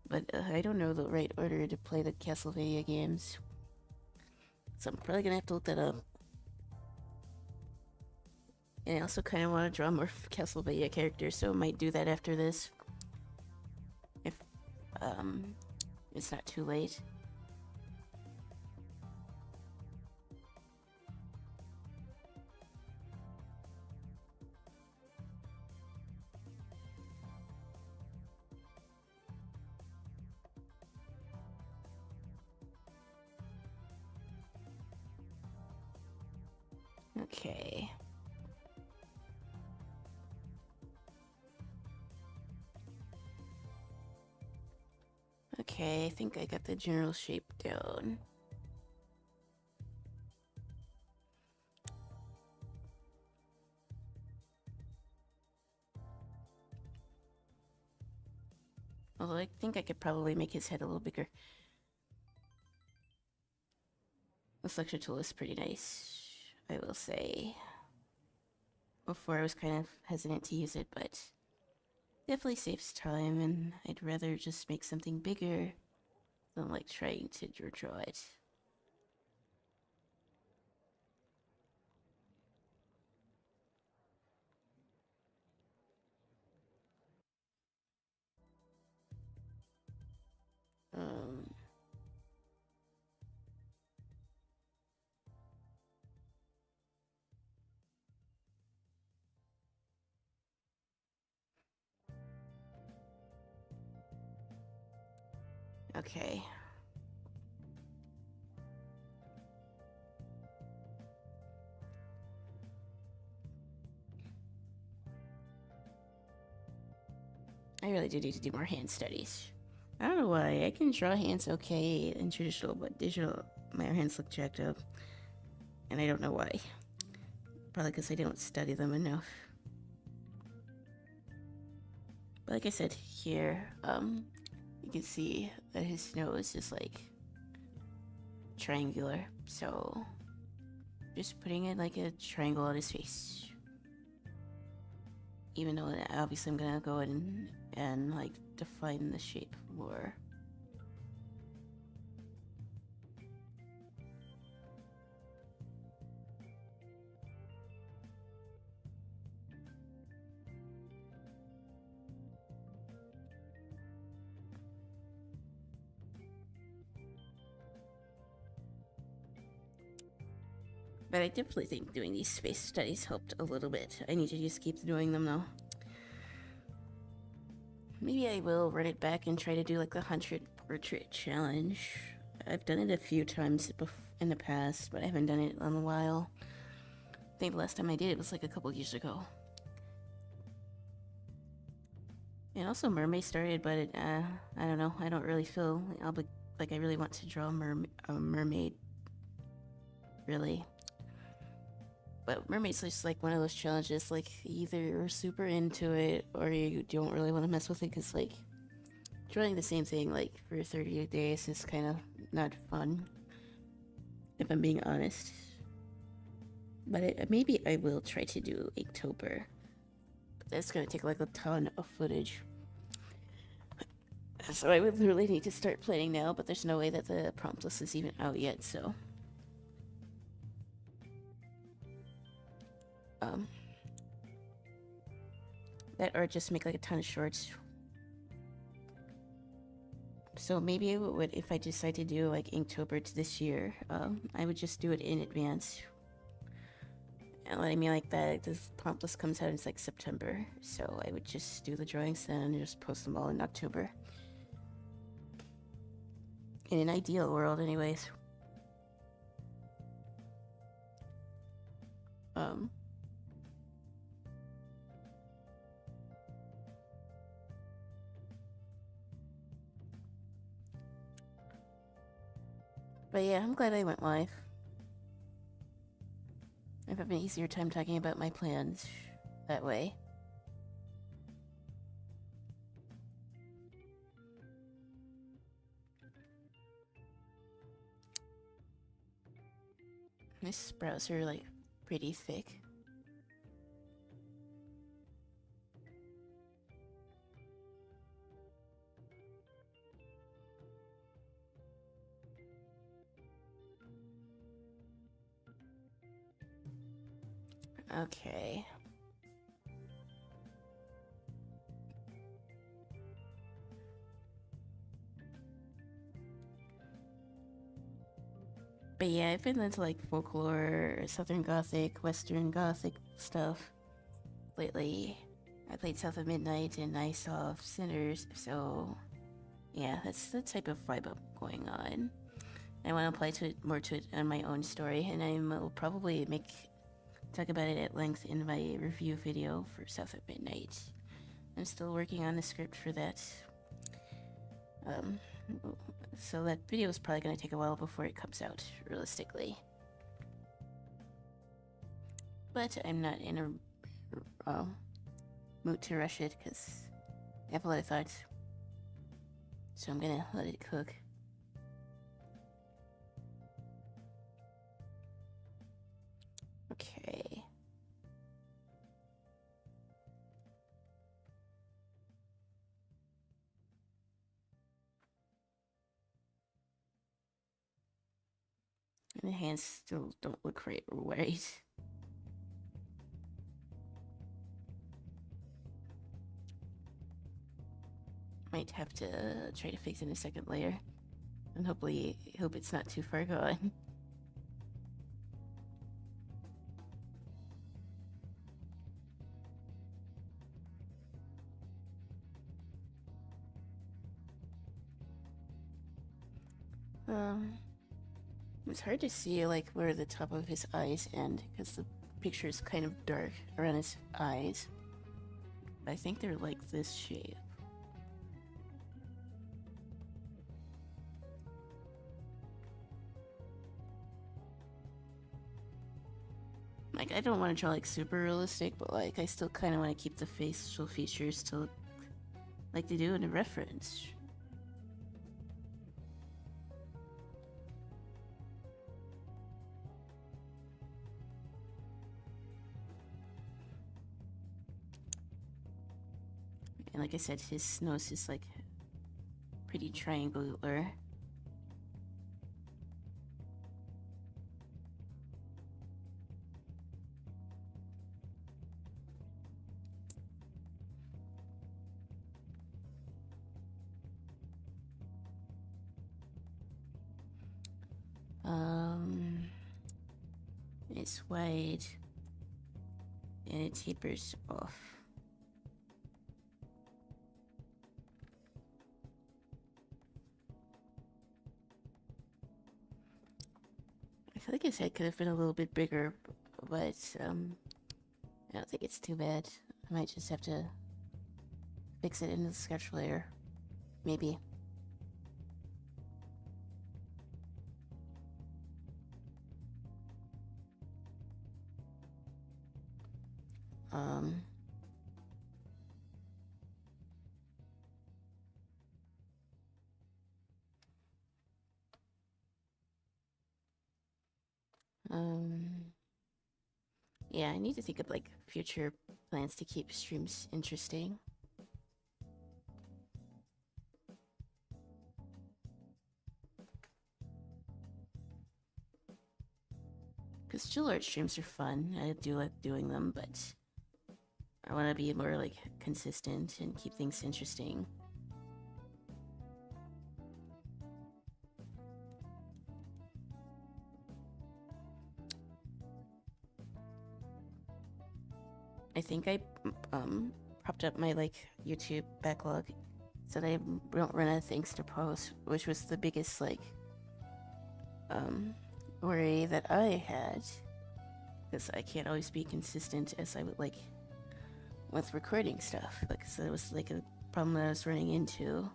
But I don't know the right order to play the Castlevania games. So I'm probably gonna have to look that up. And I also kind of want to draw more Castlevania characters, so I might do that after this. If, it's not too late. Okay. Okay, I think I got the general shape down. Although I think I could probably make his head a little bigger. The selection tool is pretty nice, I will say. Before I was kind of hesitant to use it, but definitely saves time, and I'd rather just make something bigger than like trying to draw it. Okay. I really do need to do more hand studies. I don't know why. I can draw hands okay in traditional, but digital, my hands look jacked up. And I don't know why. Probably because I don't study them enough. But like I said, here, you can see that his nose is like triangular. So just putting it like a triangle on his face. Even though obviously I'm gonna go in and like define the shape more. But I definitely think doing these space studies helped a little bit. I need to just keep doing them though. Maybe I will run it back and try to do like the 100 portrait challenge. I've done it a few times in the past, but I haven't done it in a while. I think the last time I did it was like a couple years ago. And also Mermaid started, but it, I don't know. I don't really feel like I really want to draw a mermaid. Really. But Mermaid's just like one of those challenges, like either you're super into it or you don't really want to mess with it, because like drawing the same thing like for 38 days is kind of not fun, if I'm being honest. But maybe I will try to do Inktober. But that's gonna take like a ton of footage. So I would really need to start planning now, but there's no way that the prompt list is even out yet, so... that or just make like a ton of shorts. So maybe it would, if I decide to do like Inktober this year, I would just do it in advance. And I mean like that, this prompt list comes out in like September, so I would just do the drawings then and just post them all in October. In an ideal world anyways. But yeah, I'm glad I went live. I have an easier time talking about my plans that way. My sprouts are like pretty thick. Okay. But yeah, I've been into like folklore, Southern Gothic, Western Gothic stuff lately. I played South of Midnight and I saw Sinners, so yeah, that's the type of vibe I'm going on. I want to apply more to it on my own story, and I will probably talk about it at length in my review video for South of Midnight. I'm still working on the script for that. So that video is probably going to take a while before it comes out, realistically. But I'm not in a mood to rush it, because I have a lot of thoughts. So I'm gonna let it cook. Okay. And the hands still don't look right. Might have to try to fix it in a second layer. And hope it's not too far gone. Um, it's hard to see like where the top of his eyes end because the picture is kind of dark around his eyes. I think they're like this shape. Like, I don't want to draw like super realistic, but like I still kind of want to keep the facial features to look like they do in a reference. And like I said, his nose is like pretty triangular. It's wide and it tapers off. I feel like his head could have been a little bit bigger, but I don't think it's too bad. I might just have to fix it in the sketch layer. Maybe. Yeah, I need to think of like future plans to keep streams interesting. Because chill art streams are fun. I do like doing them, but I want to be more like consistent and keep things interesting. I think I propped up my like YouTube backlog so that I don't run out of things to post, which was the biggest like worry that I had, because I can't always be consistent as I would like with recording stuff. Like, so it was like a problem that I was running into.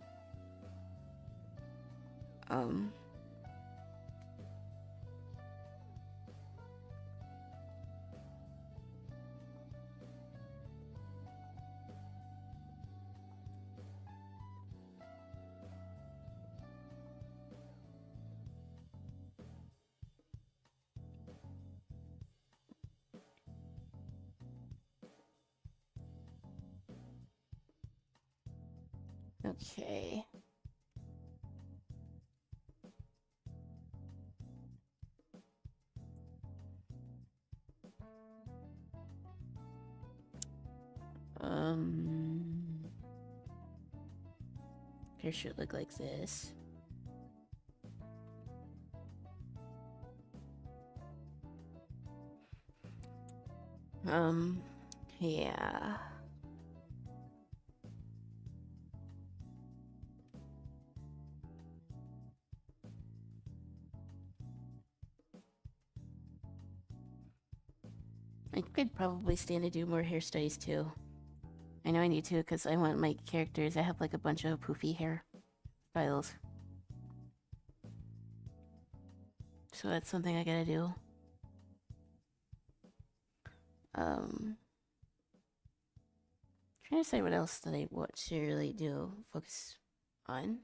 Okay. Hair should look like this. Yeah. I could probably stand to do more hairstyles too. I know I need to because I want my characters. I have like a bunch of poofy hair styles. So that's something I gotta do. Trying to decide what else that I want to really do. Focus on.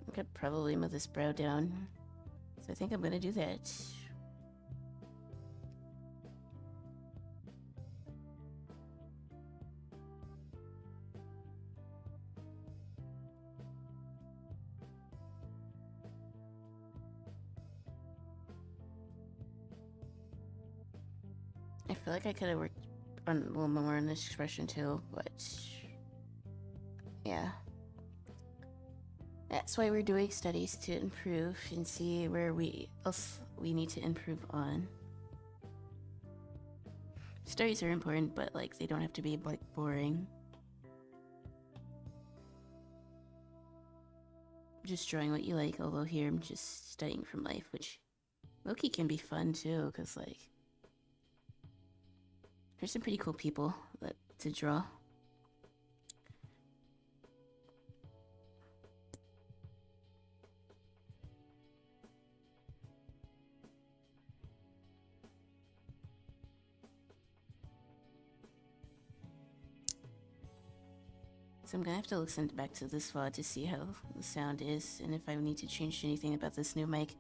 I could probably move this brow down. So I think I'm gonna do that. I feel like I could have worked on a little more on this expression too, but yeah. That's why we're doing studies to improve and see where else we need to improve on. Stories are important, but like they don't have to be like boring. Just drawing what you like, although here I'm just studying from life, which low-key can be fun too, because like there's some pretty cool people to draw. So I'm gonna have to listen back to this VOD to see how the sound is and if I need to change anything about this new mic.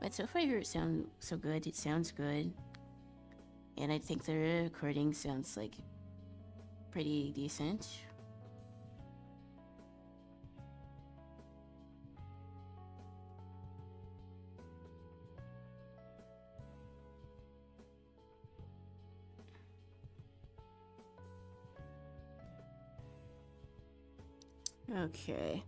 But so far I hear it sound so good, it sounds good. And I think the recording sounds like pretty decent. Okay.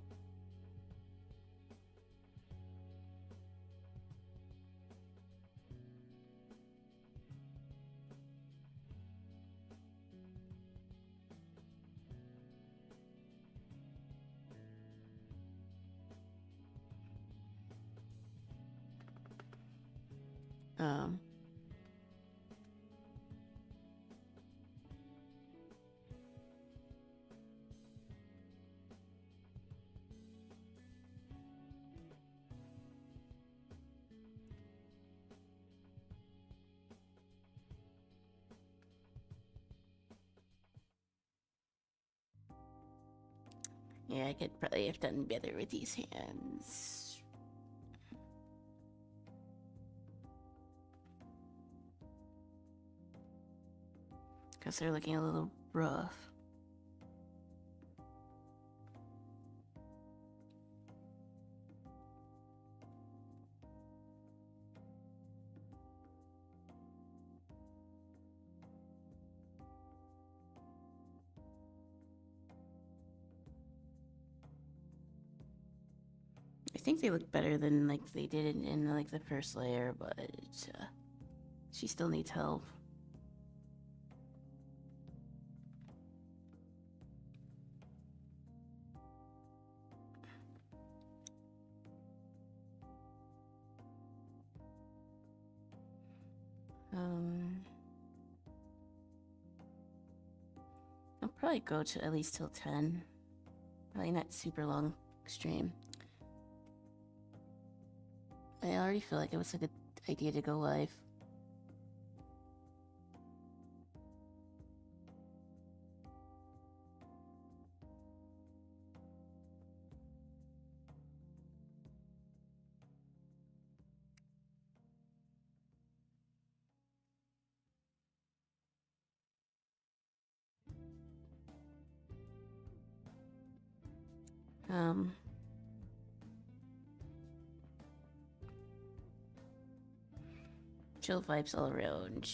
Yeah, I could probably have done better with these hands. Because they're looking a little rough. I think they look better than like they did in like the first layer, but she still needs help. I'll probably go to at least till 10. Probably not super long stream. I already feel like it was a good idea to go live. Chill vibes all around.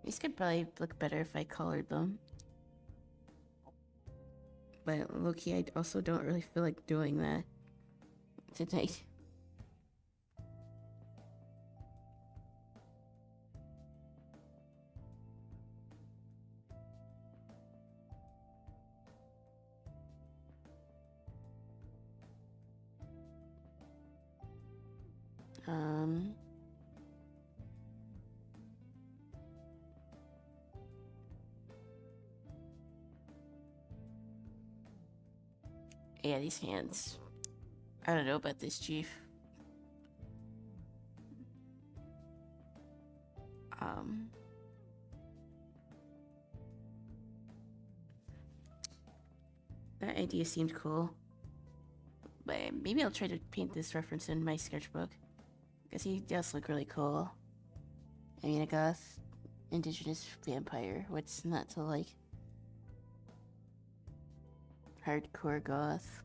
These could probably look better if I colored them. But low-key, I also don't really feel like doing that tonight. Yeah, these hands. I don't know about this, Chief. That idea seemed cool. But maybe I'll try to paint this reference in my sketchbook. Because he does look really cool. I mean, I guess indigenous vampire. What's not to like? Hardcore goth.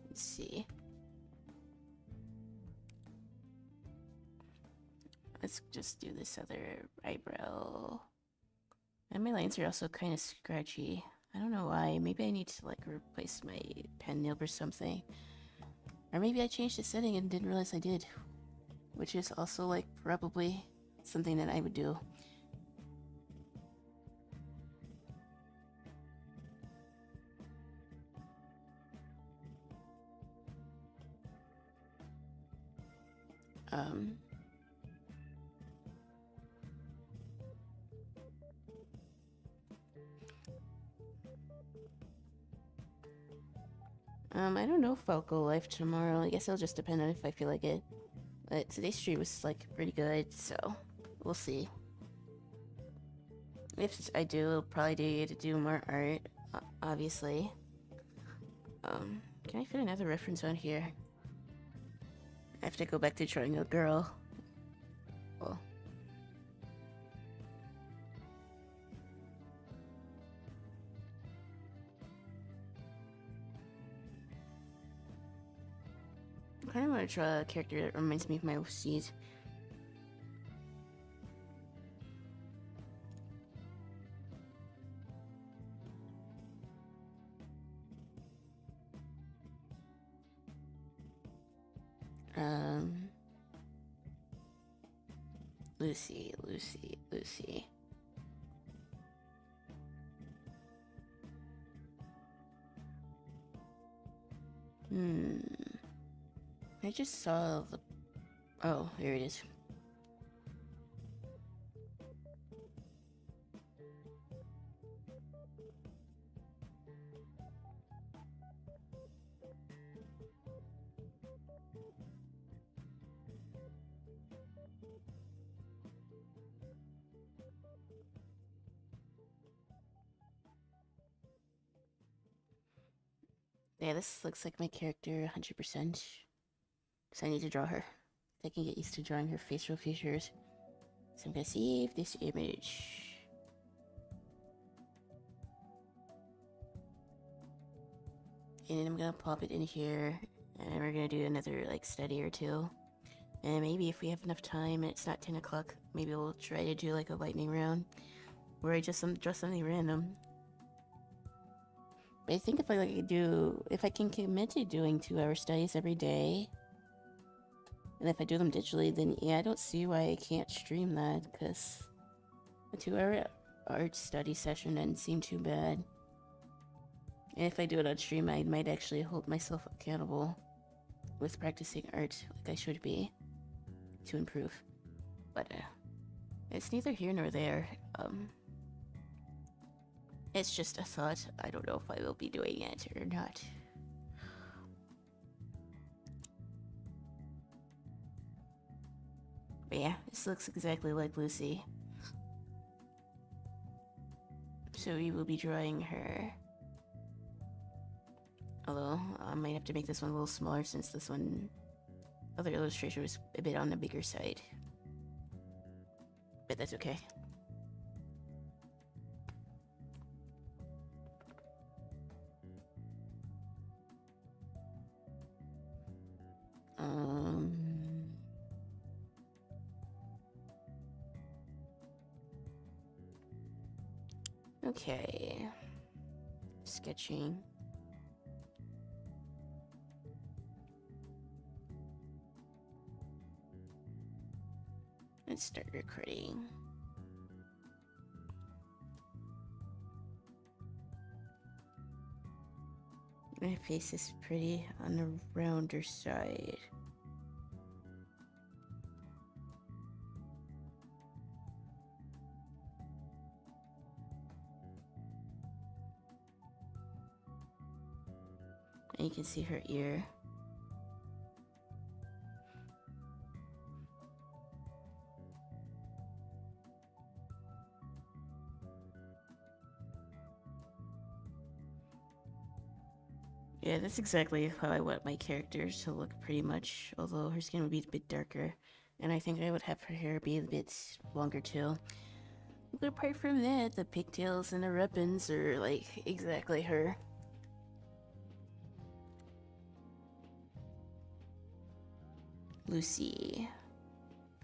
Let's see. Let's just do this other eyebrow. And my lines are also kind of scratchy. I don't know why. Maybe I need to like replace my pen nib or something. Or maybe I changed the setting and didn't realize I did. Which is also like probably something that I would do. I don't know if I'll go live tomorrow. I guess it'll just depend on if I feel like it. But today's stream was like pretty good, so we'll see. If I do, it'll probably get to do more art, obviously. Can I fit another reference on here? I have to go back to drawing a girl. Well. I kind of want to draw a character that reminds me of my OCs. Lucy. I just saw the... Oh, here it is. Yeah, this looks like my character 100%. So I need to draw her. I can get used to drawing her facial features. So I'm gonna save this image. And then I'm gonna pop it in here. And we're gonna do another like study or two. And maybe if we have enough time and it's not 10 o'clock, maybe we'll try to do like a lightning round. Where I just draw something random. But I think if I can commit to doing 2-hour studies every day, and if I do them digitally, then yeah, I don't see why I can't stream that, because a 2-hour art study session doesn't seem too bad. And if I do it on stream, I might actually hold myself accountable with practicing art like I should be to improve. But it's neither here nor there. It's just a thought. I don't know if I will be doing it or not. But yeah, this looks exactly like Lucy. So we will be drawing her. Although, I might have to make this one a little smaller since this one... other illustration was a bit on the bigger side. But that's okay. Okay. Sketching. Let's start recording. My face is pretty on the rounder side. And you can see her ear. Yeah, that's exactly how I want my character to look pretty much, although her skin would be a bit darker. And I think I would have her hair be a bit longer too. But apart from that, the pigtails and the ribbons are like exactly her. Lucy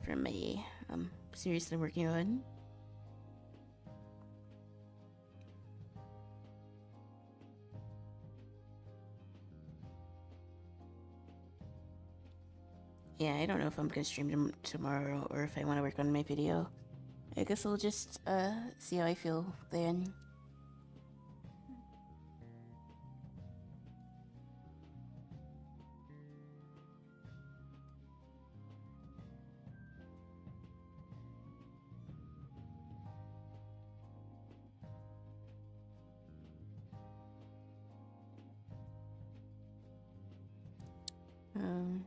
from a series that I'm working on. Yeah, I don't know if I'm gonna stream tomorrow or if I want to work on my video. I guess I'll just see how I feel then. Um,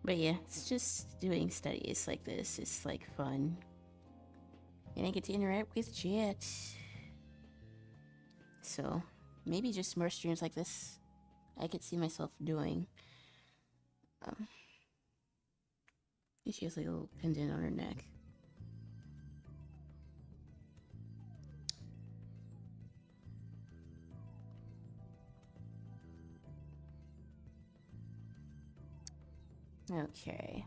but yeah, it's just doing studies like this is like fun. And I get to interact with chat. So, maybe just more streams like this I could see myself doing. She has like a little pendant on her neck. Okay.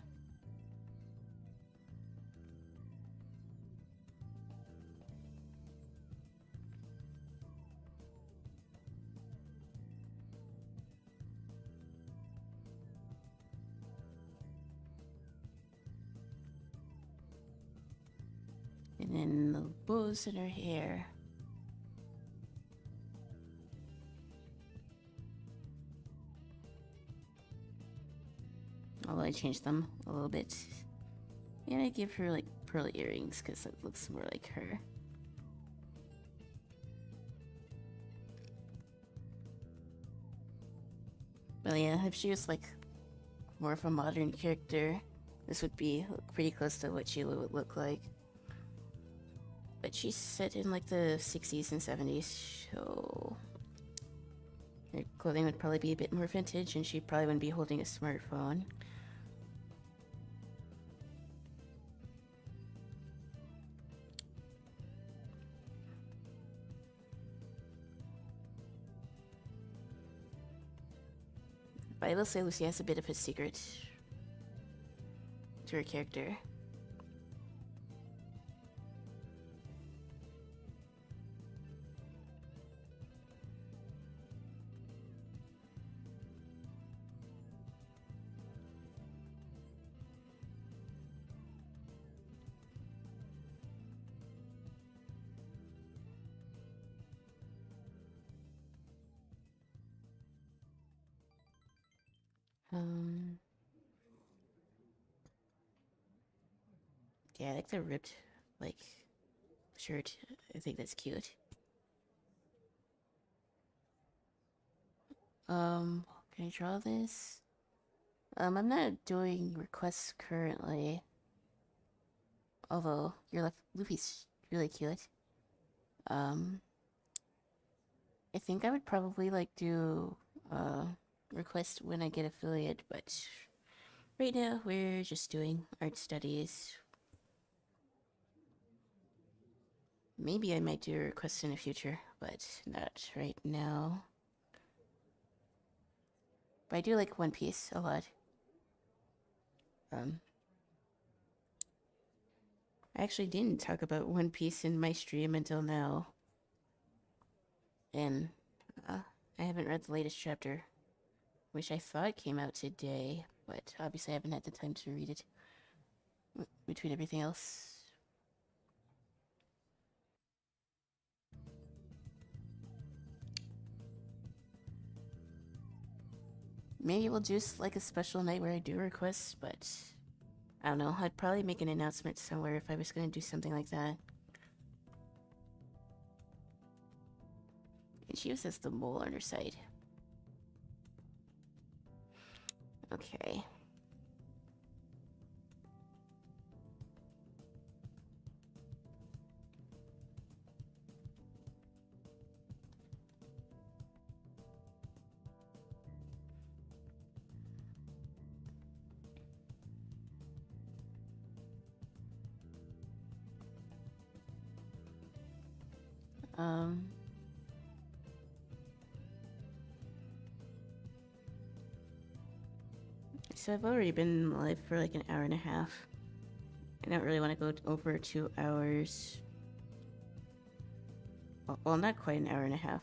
And then the bows in her hair. Although I changed them a little bit. And I give her like pearl earrings because it looks more like her. But yeah, if she was like more of a modern character, this would be pretty close to what she would look like. But she's set in like the 60s and 70s, so her clothing would probably be a bit more vintage and she probably wouldn't be holding a smartphone. But I will say Lucy has a bit of a secret to her character. Yeah, I like the ripped, like, shirt. I think that's cute. Can I draw this? I'm not doing requests currently. Although, your Luffy's really cute. I think I would probably, like, do, request when I get affiliate, but right now we're just doing art studies. Maybe I might do a request in the future, but not right now. But I do like One Piece a lot. I actually didn't talk about One Piece in my stream until now. And I haven't read the latest chapter, which I thought came out today, but obviously I haven't had the time to read it between everything else. Maybe we'll do like a special night where I do requests, but I don't know. I'd probably make an announcement somewhere if I was gonna do something like that. And she uses the mole on her side. Okay. So I've already been live for like an hour and a half. I don't really want to go over 2 hours. Well, not quite an hour and a half.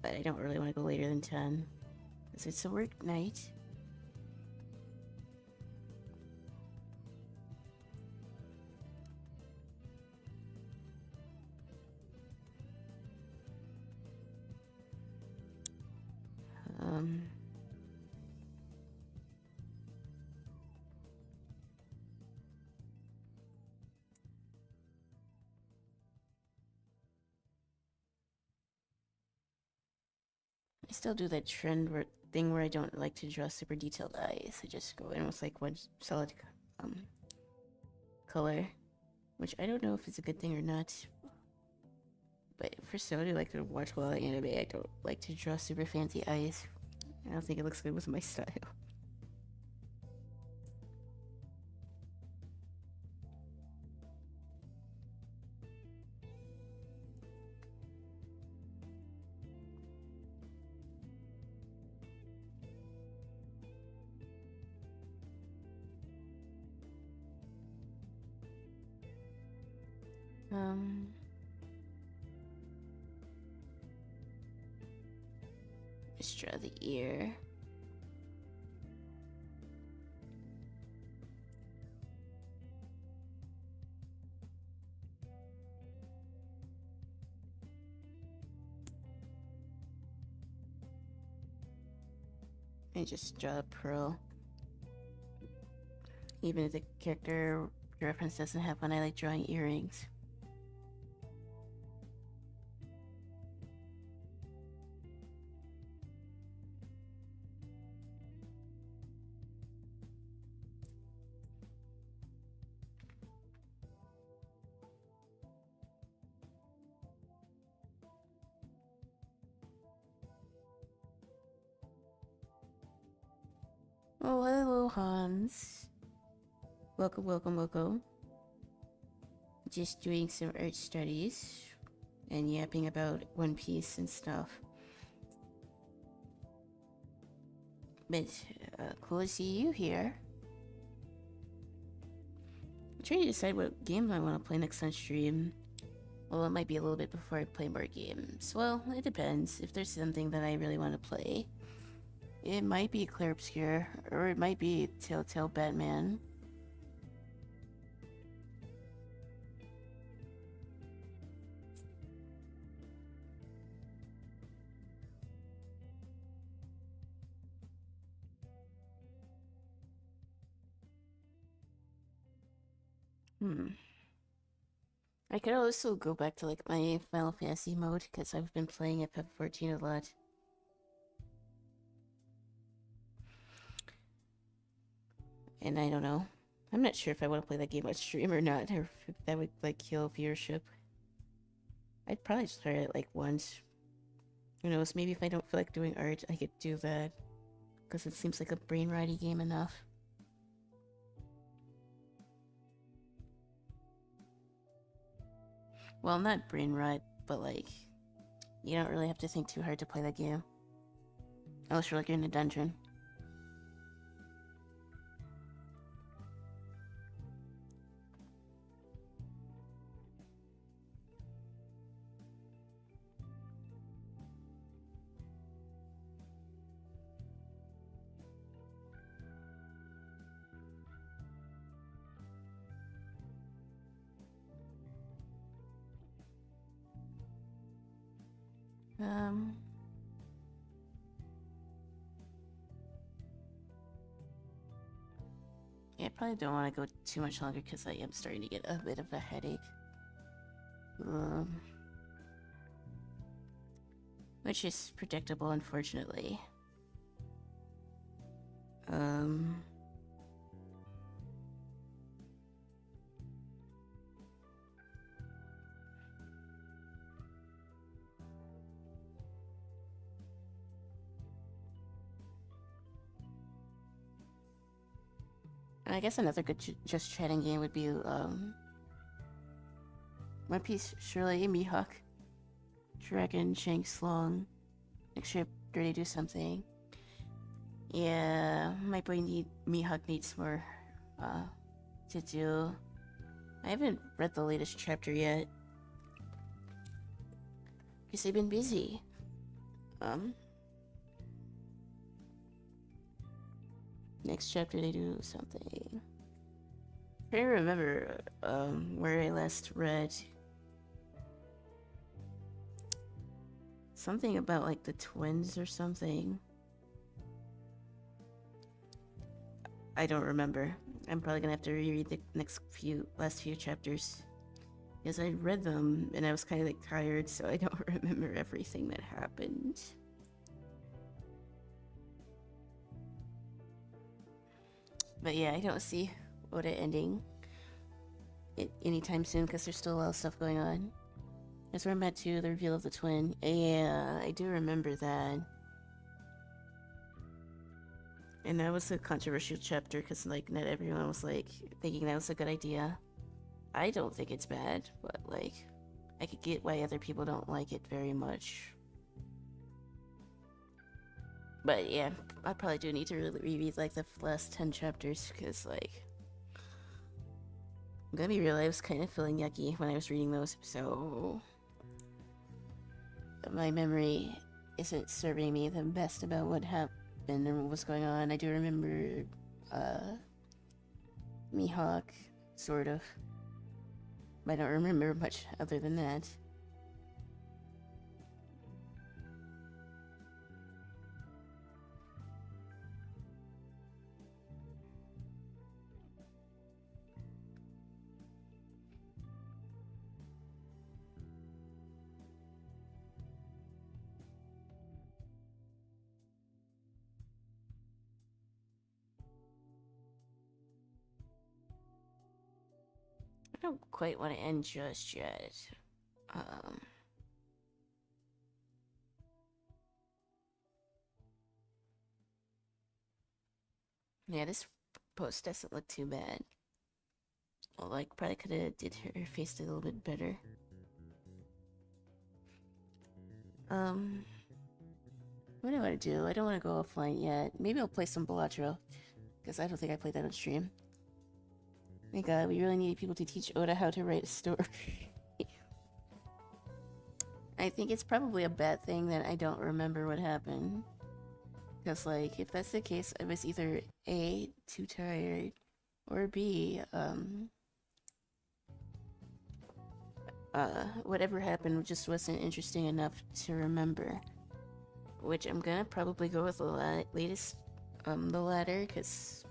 But I don't really want to go later than 10. Because it's a work night. I still do that thing where I don't like to draw super detailed eyes. I just go in with like one solid color, which I don't know if it's a good thing or not. But for somebody who like to watch a lot of anime, I don't like to draw super fancy eyes. I don't think it looks good with my style. Let's draw the ear. And just draw a pearl. Even if the character reference doesn't have one, I like drawing earrings. Oh, hello, Hans. Welcome, welcome, welcome. Just doing some art studies and yapping about One Piece and stuff. But, cool to see you here. I'm trying to decide what game I want to play next on stream. Well, it might be a little bit before I play more games. Well, it depends. If there's something that I really want to play, it might be Clair Obscur, or it might be Telltale Batman. I could also go back to like my Final Fantasy mode, because I've been playing FF14 a lot. And I don't know. I'm not sure if I want to play that game on stream or not, or if that would like kill viewership. I'd probably just try it like once. Who knows, maybe if I don't feel like doing art, I could do that. Because it seems like a brain rotty game enough. Well, not brain rot, but like, you don't really have to think too hard to play that game. Unless you're like in a dungeon. Yeah, I probably don't want to go too much longer because I am starting to get a bit of a headache. Which is predictable, unfortunately. Um... I guess another good just chatting game would be, One Piece, Shirley, Mihawk, Dragon, Shanks, Long, next trip, ready to do something. Yeah, my boy Mihawk needs more, to do. I haven't read the latest chapter yet. Because I've been busy. Next chapter they do something. I can't remember, where I last read. Something about, like, the twins or something. I don't remember. I'm probably gonna have to reread the last few chapters. Because I read them, and I was kind of, like, tired, so I don't remember everything that happened. But yeah, I don't see Oda ending it anytime soon, because there's still a lot of stuff going on. That's where I'm at too, the reveal of the twin. Yeah, I do remember that. And that was a controversial chapter, because, like, not everyone was, like, thinking that was a good idea. I don't think it's bad, but, like, I could get why other people don't like it very much. But yeah, I probably do need to reread, like, the last 10 chapters, because, like, I'm gonna be real, I was kind of feeling yucky when I was reading those, so my memory isn't serving me the best about what happened or what was going on. I do remember, Mihawk, sort of. I don't remember much other than that. I don't quite want to end just yet. Yeah, this post doesn't look too bad. Well, like, probably could have did her face a little bit better. What do I want to do? I don't want to go offline yet. Maybe I'll play some Balatro, because I don't think I played that on stream. Thank God, we really need people to teach Oda how to write a story. I think it's probably a bad thing that I don't remember what happened. Because, like, if that's the case, I was either A, too tired, or B, whatever happened just wasn't interesting enough to remember. Which I'm gonna probably go with the the latter, because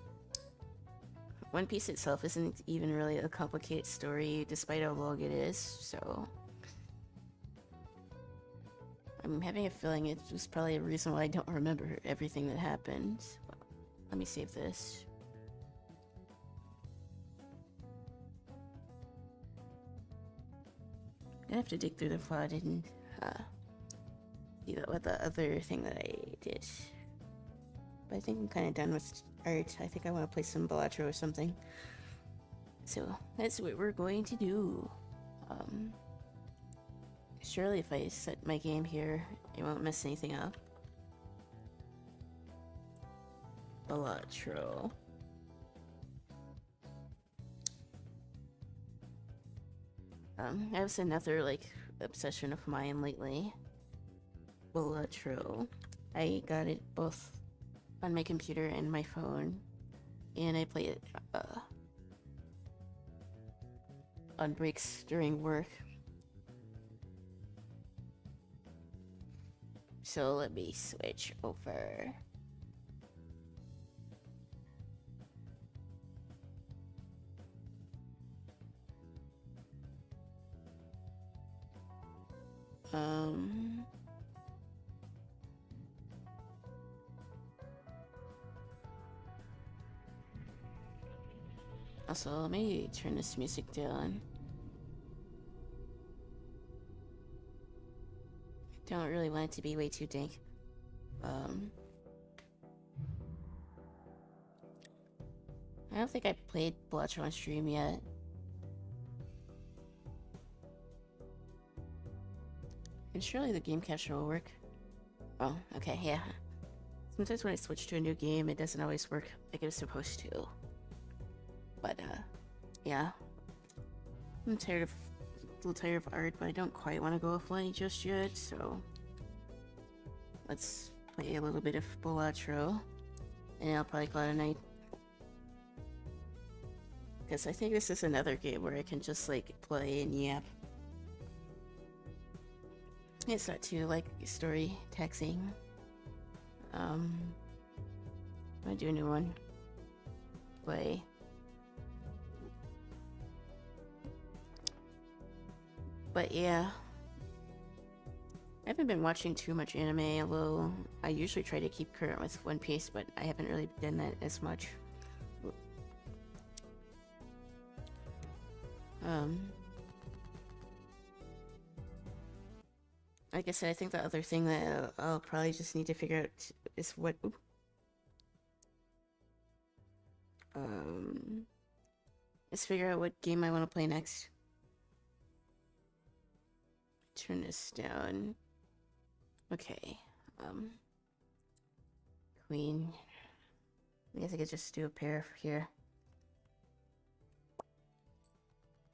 One Piece itself isn't even really a complicated story, despite how long it is, so I'm having a feeling it was probably a reason why I don't remember everything that happened. Let me save this. I have to dig through the VOD and see what the other thing that I did. But I think I'm kind of done with art. I think I want to play some Balatro or something. So that's what we're going to do. Surely if I set my game here, it won't mess anything up. Balatro. That was another, like, obsession of mine lately. Balatro. I got it both on my computer and my phone, and I play it, on breaks during work. So let me switch over. Also, let me turn this music down. Don't really want it to be way too dank. I don't think I played Blatcher on stream yet. And surely the game capture will work. Oh, okay, yeah. Sometimes when I switch to a new game, it doesn't always work like it was supposed to. But, yeah. I'm a little tired of art, but I don't quite want to go offline just yet, so... Let's play a little bit of Blatcher, and I'll probably call it a night. Because I think this is another game where I can just, like, play and yap. It's not too, like, story taxing. I do a new one. Play. But yeah. I haven't been watching too much anime, although I usually try to keep current with One Piece, but I haven't really done that as much. Like I said, I think the other thing that I'll probably just need to figure out is what... Let's figure out what game I want to play next. Turn this down. Okay. Queen. I guess I could just do a pair here.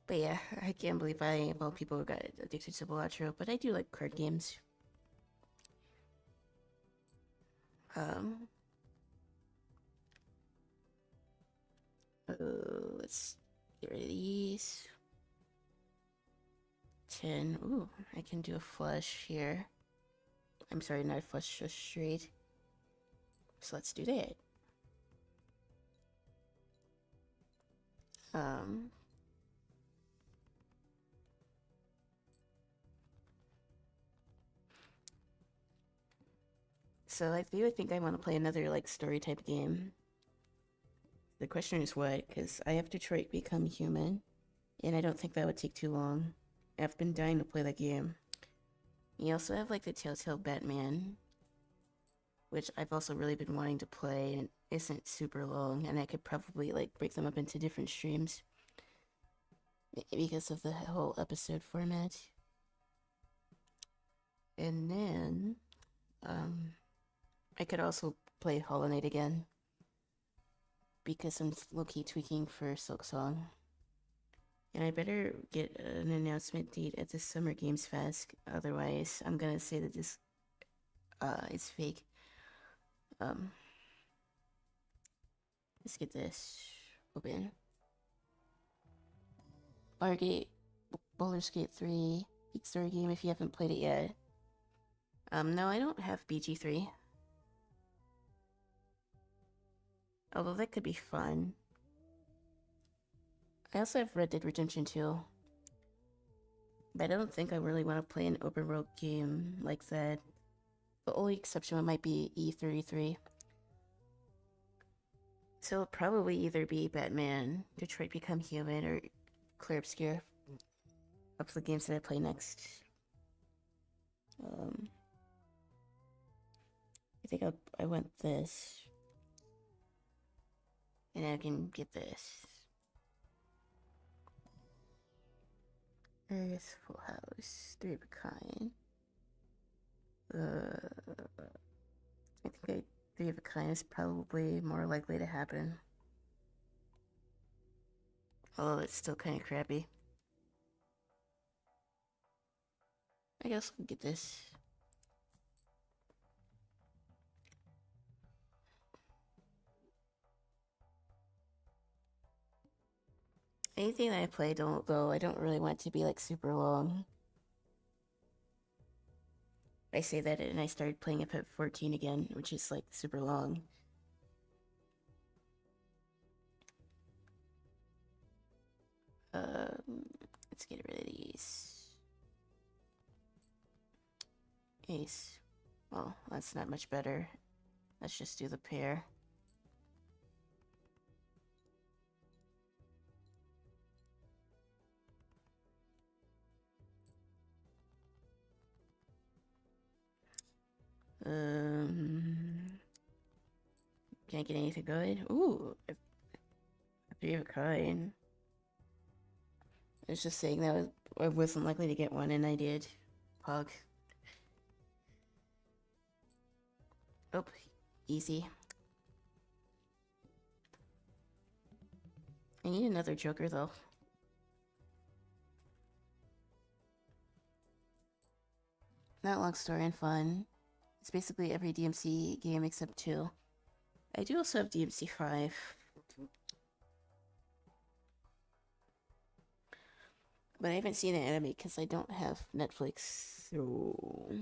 But yeah, I can't believe well, people got addicted to Blatcher, but I do like card games. Let's get rid of these. 10. Ooh, I can do a flush here. I'm sorry, not a flush, just straight. So let's do that. So I do think I want to play another, like, story type game. The question is what, because I have Detroit Become Human, and I don't think that would take too long. I've been dying to play that game. You also have, like, the Telltale Batman, which I've also really been wanting to play, and it isn't super long, and I could probably, like, break them up into different streams because of the whole episode format. And then, I could also play Hollow Knight again, because I'm low-key tweaking for Silk Song. And I better get an announcement date at the Summer Games Fest, otherwise I'm gonna say that this is fake. Let's get this open. Baldur's Gate 3, Peak Story game if you haven't played it yet. No, I don't have BG3. Although that could be fun. I also have Red Dead Redemption 2. But I don't think I really want to play an open world game like that. The only exception might be E33. So it'll probably either be Batman, Detroit Become Human, or Clear Obscure. Up to the games that I play next. I think I want this. And I can get this. Earth, Full House, Three of a Kind. I think Three of a Kind is probably more likely to happen. Although it's still kind of crappy. I guess I'll get this. Anything that I play, though, I don't really want it to be, like, super long. I say that and I started playing up at 14 again, which is, like, super long. Let's get rid of these. Ace. Well, that's not much better. Let's just do the pair. Can't get anything good. Ooh, a 3 of a kind. It's just saying that I wasn't likely to get one, and I did. Pug. Oh, easy. I need another Joker, though. Not long story and fun. It's basically every DMC game except 2. I do also have DMC 5. But I haven't seen an anime because I don't have Netflix, so...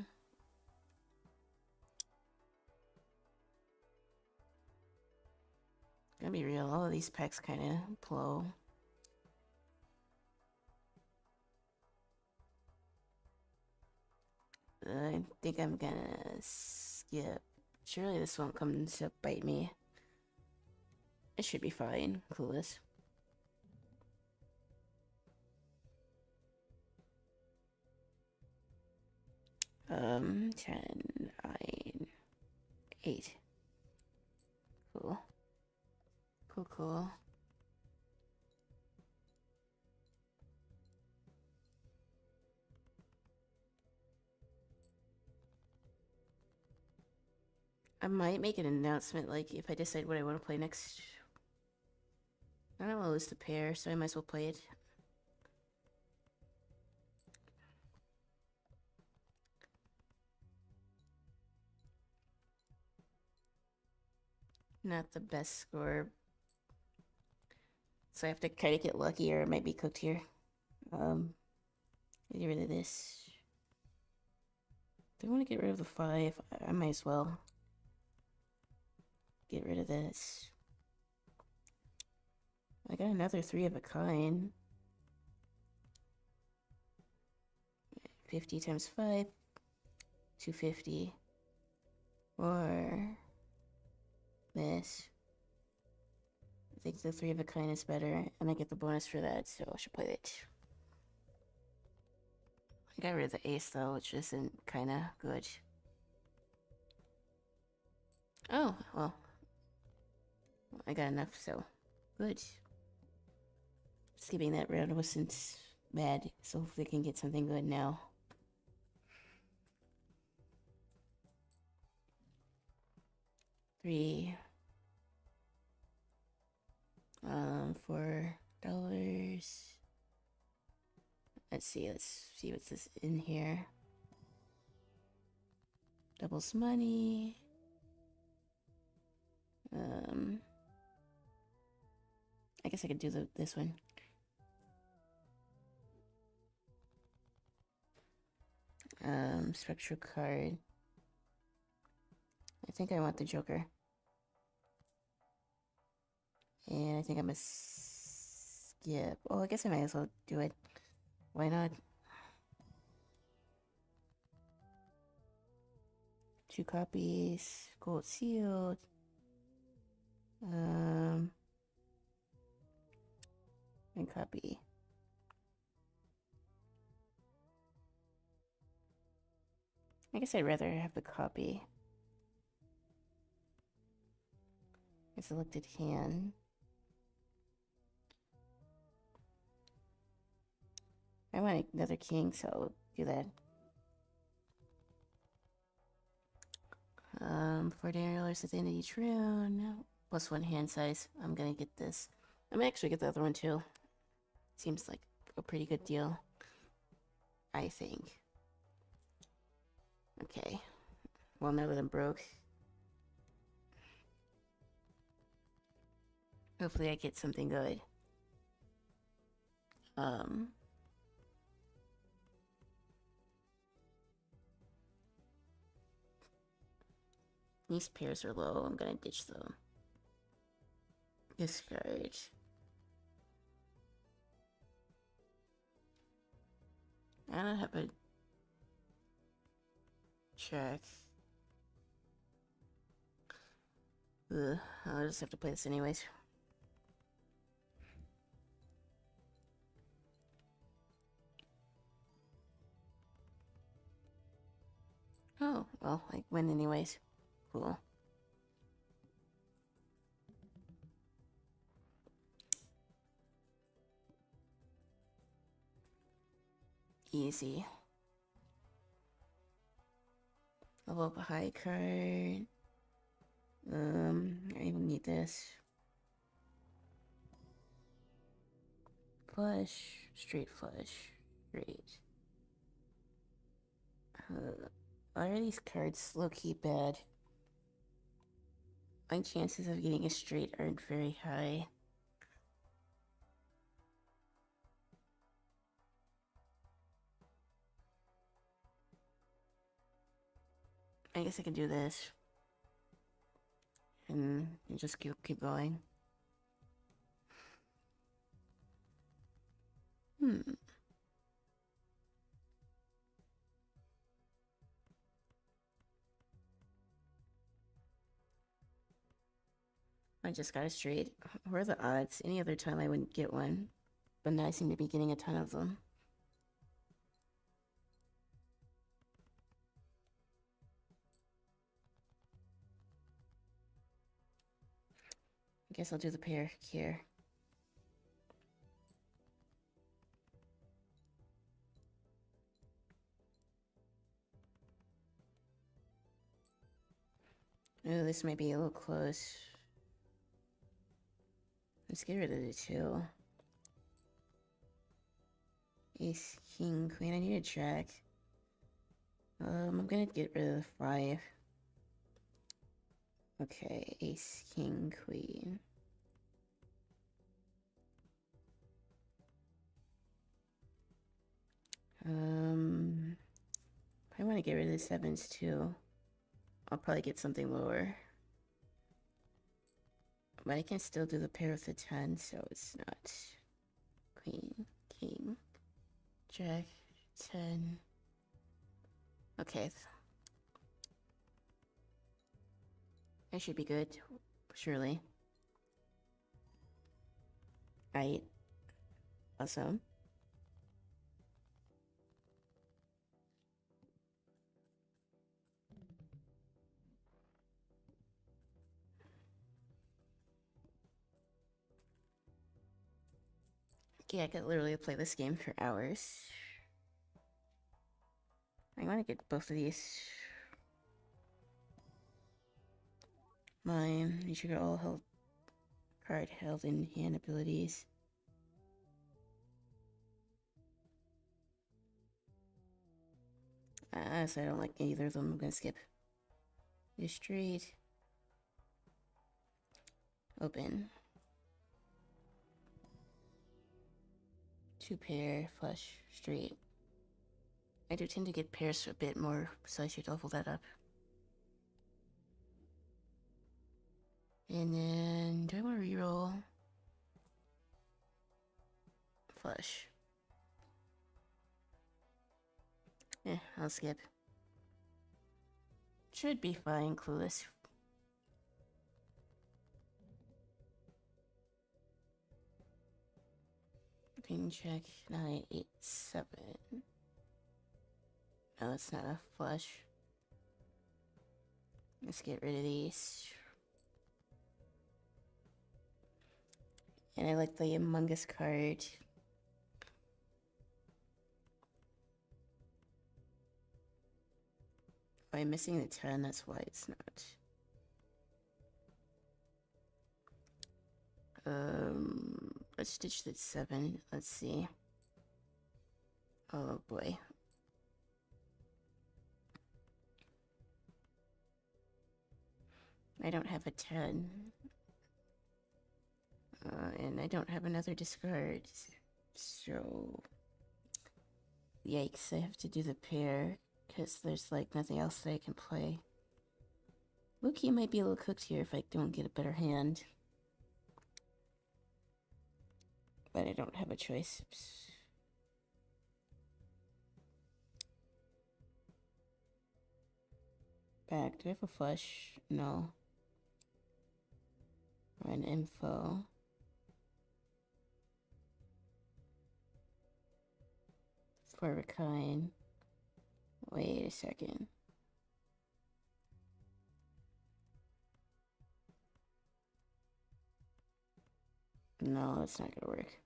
Gonna be real, all of these packs kind of blow. I think I'm gonna skip. Surely this won't come to bite me. It should be fine. Clueless. Um, 10, 9, 8. Cool. Cool. I might make an announcement, like, if I decide what I want to play next. I don't want to lose the pair, so I might as well play it. Not the best score. So I have to kind of get lucky or I might be cooked here. Get rid of this. Do I want to get rid of the 5? I might as well. Get rid of this. I got another 3 of a kind. 50 times 5. 250. Or this. I think the 3 of a kind is better, and I get the bonus for that, so I should play it. I got rid of the ace though, which isn't kinda good. Oh, well. I got enough, so good. Skipping that round wasn't bad, so hopefully I can get something good now. $4. Let's see what's this in here. Doubles money. I guess I could do this one. Spectral card. I think I want the Joker. And I think I'm gonna skip. Oh, I guess I might as well do it. Why not? 2 copies. Gold sealed. And copy. I guess I'd rather have the copy. A selected hand. I want another king, so I'll do that. $4 at the end of each round. +1 hand size. I'm gonna get this. I'm gonna actually get the other one too. Seems like a pretty good deal, I think. Okay. Well, now that I'm broke, hopefully I get something good. These pairs are low. I'm gonna ditch them. Discard. I don't have a check. Ugh, I'll just have to play this anyways. Oh, well, I win anyways. Cool. Easy. Level up a high card. I even need this. Flush, straight flush, straight. Why are these cards low-key bad? My chances of getting a straight aren't very high. I guess I can do this. And just keep going. I just got a straight. What are the odds? Any other time I wouldn't get one. But now I seem to be getting a ton of them. I guess I'll do the pair here. Oh, this might be a little close. Let's get rid of the 2. Ace, king, queen. I need a check. I'm gonna get rid of the 5. Okay, ace, king, queen. I want to get rid of the 7s too. I'll probably get something lower. But I can still do the pair with the 10, so it's not queen, king, jack, 10. Okay. I should be good, surely. Right. Awesome. Okay, I could literally play this game for hours. I want to get both of these. Mine. You should get all held card held in hand abilities. So I don't like either of them. I'm gonna skip. Do straight. Open. 2 pair, flush, straight. I do tend to get pairs a bit more, so I should level that up. And then, do I want to reroll? Flush. I'll skip. Should be fine, clueless. Ping check, 9, 8, 7. No, that's not a flush. Let's get rid of these. And I like the Among Us card. Oh, I'm missing the 10, that's why it's not. Let's ditch the 7. Let's see. Oh boy. I don't have a 10. And I don't have another discard. So... Yikes, I have to do the pair. Because there's like nothing else that I can play. Loki might be a little cooked here if I don't get a better hand. But I don't have a choice. Back. Do I have a flush? No. Or an info. For a kind. Wait a second. No, that's not gonna work.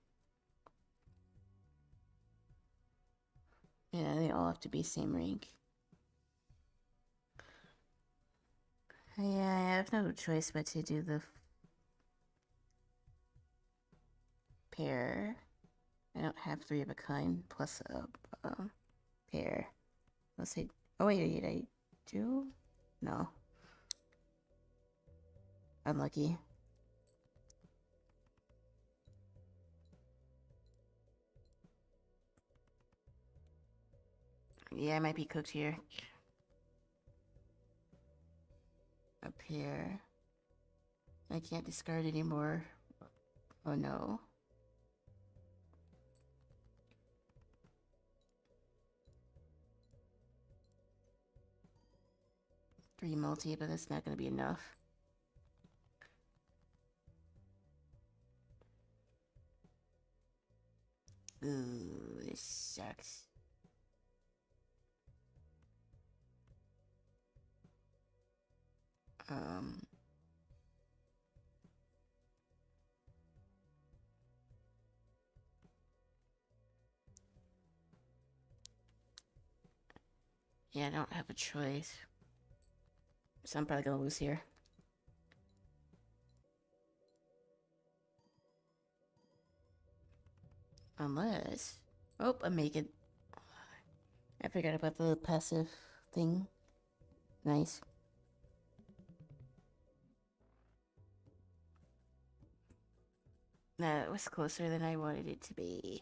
Yeah, they all have to be same rank. Yeah, I have no choice but to do the pair. I don't have three of a kind plus a pair. Let's say. Oh wait, I do? No. Unlucky. Yeah, I might be cooked here. A pair. I can't discard anymore. Oh no. Three multi, but that's not gonna be enough. Ooh, this sucks. Yeah, I don't have a choice. So I'm probably gonna lose here. Unless... Oh, I make it. I forgot about the passive thing. Nice. That was closer than I wanted it to be.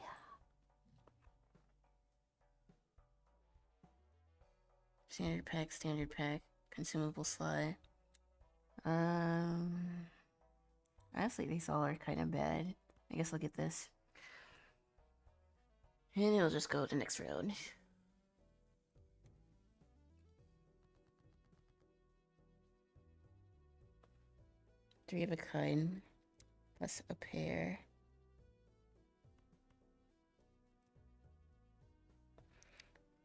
Standard pack, consumable slide. Honestly, these all are kind of bad. I guess I'll get this. And it'll just go to the next round. Three of a kind, plus a pair.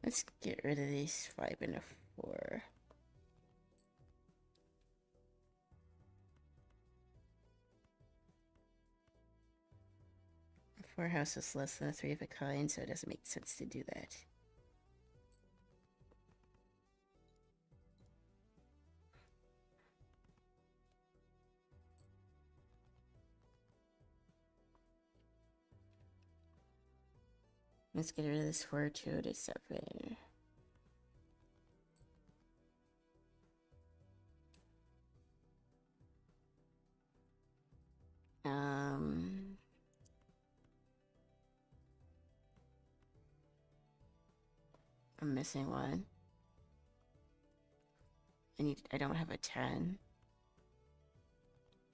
Let's get rid of these 5 and a 4. A 4 house is less than a 3 of a kind, so it doesn't make sense to do that. Let's get rid of this 4, 2 to 7. I'm missing one. I don't have a 10.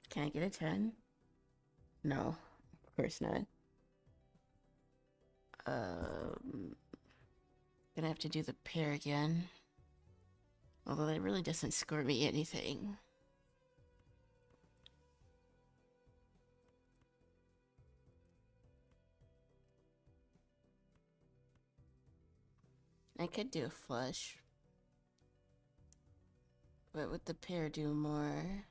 Can I get a 10? No, of course not. Gonna have to do the pair again. Although that really doesn't score me anything. I could do a flush. But would the pair do more?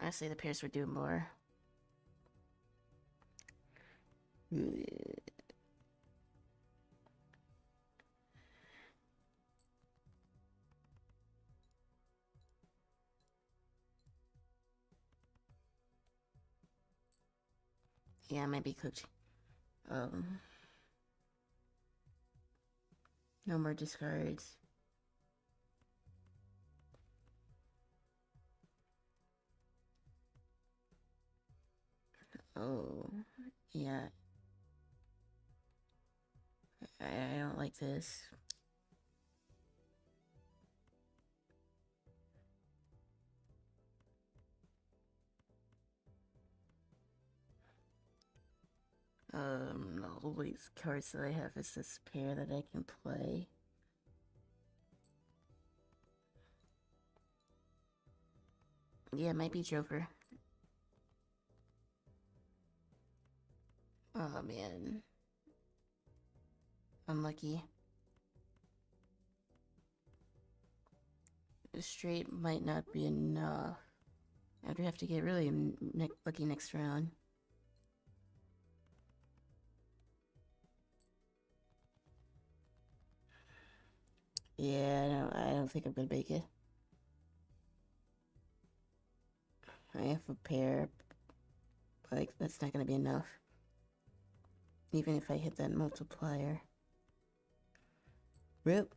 Honestly, the pairs would do more. Yeah, I might be cooked. No more discards. Oh, yeah. I don't like this. All these cards that I have is this pair that I can play. Yeah, it might be Joker. Oh man. Unlucky. Straight might not be enough. I would have to get really lucky next round. Yeah, I don't think I'm gonna make it. I have a pair, but like, that's not gonna be enough. Even if I hit that multiplier. Rip.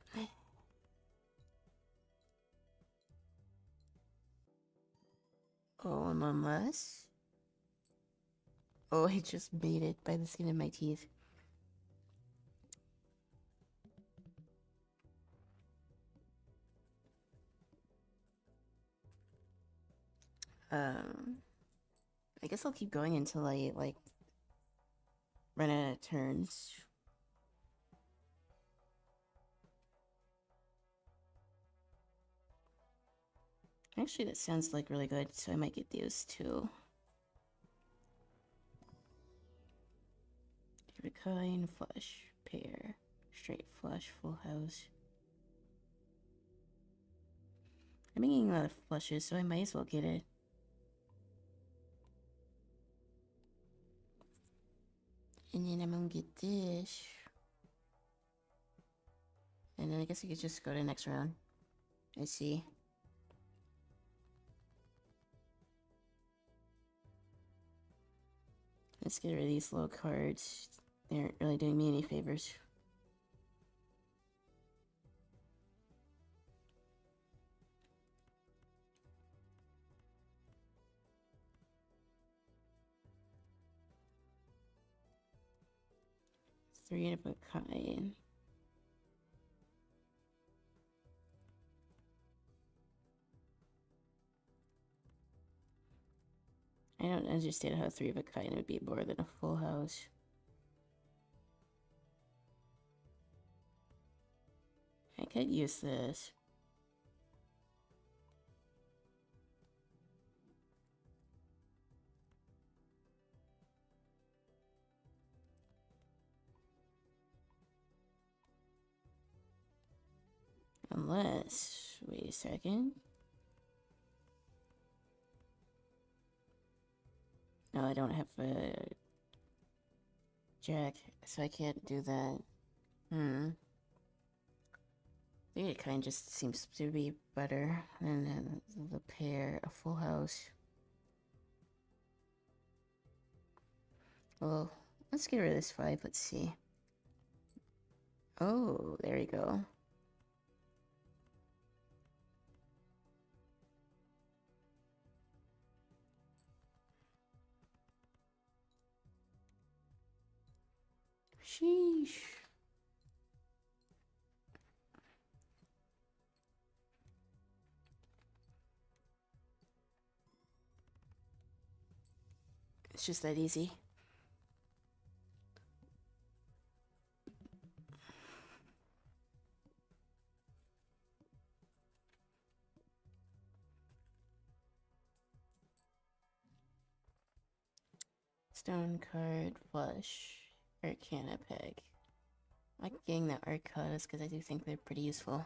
Oh, and one less? Oh, I just made it by the skin of my teeth. I guess I'll keep going until I, like, run out of turns. Actually, that sounds like really good, so I might get those too. Give a coin, flush, pair, straight flush, full house. I'm getting a lot of flushes, so I might as well get it. And then I'm gonna get this. And then I guess I could just go to the next round. I see. Let's get rid of these low cards. They aren't really doing me any favors. Three of a kind. I don't understand how three of a kind would be more than a full house. I could use this. Unless, wait a second. No, I don't have a jack, so I can't do that. Maybe it kind of just seems to be better than the pair, a full house. Well, let's get rid of this 5, let's see. Oh, there we go. Sheesh. It's just that easy. Stone card, flush, Arcana peg. I like getting the Arcanas because I do think they're pretty useful.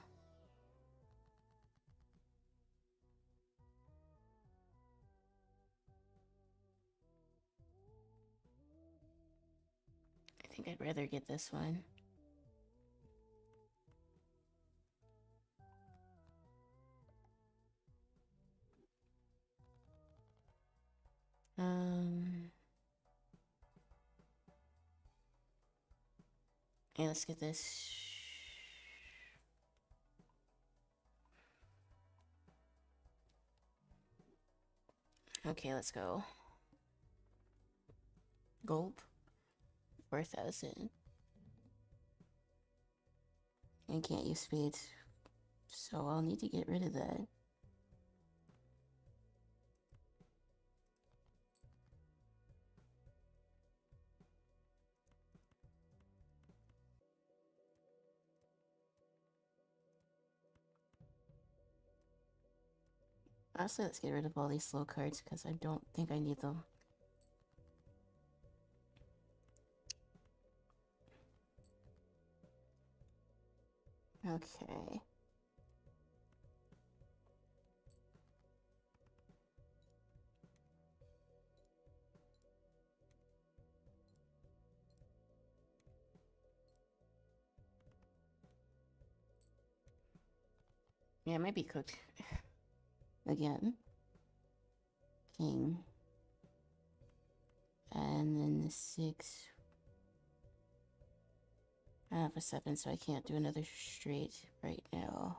I think I'd rather get this one. Okay, let's get this. Okay, let's go. Gulp. 4,000. I can't use spades, so I'll need to get rid of that. Honestly, let's get rid of all these slow cards because I don't think I need them. Okay. Yeah, it might be cooked. Again. King. And then the 6. I have a 7, so I can't do another straight right now.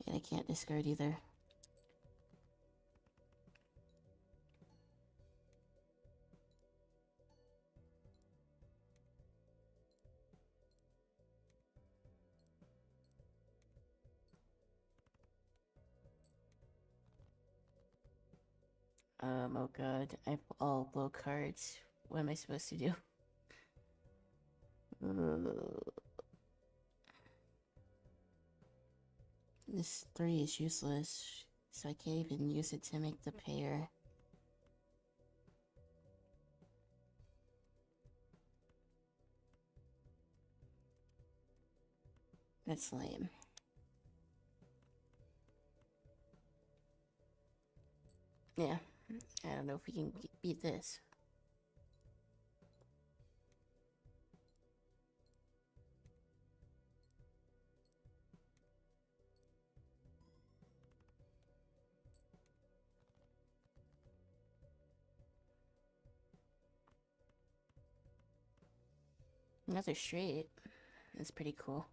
And I can't discard either. Oh god, I have all low cards. What am I supposed to do? This 3 is useless, so I can't even use it to make the pair. That's lame. Yeah, I don't know if we can beat this. Another straight. That's pretty cool.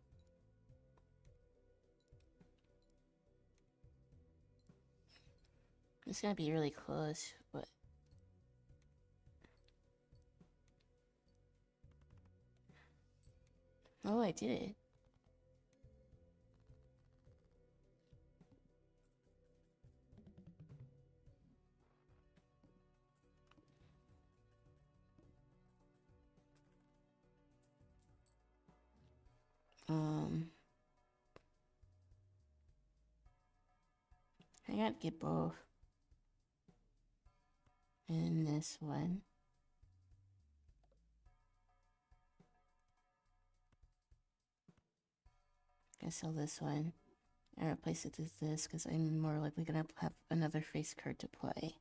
It's gonna be really close, but... Oh, I did it. I gotta get both. And this one. I sell this one. I replace it with this because I'm more likely gonna have another face card to play.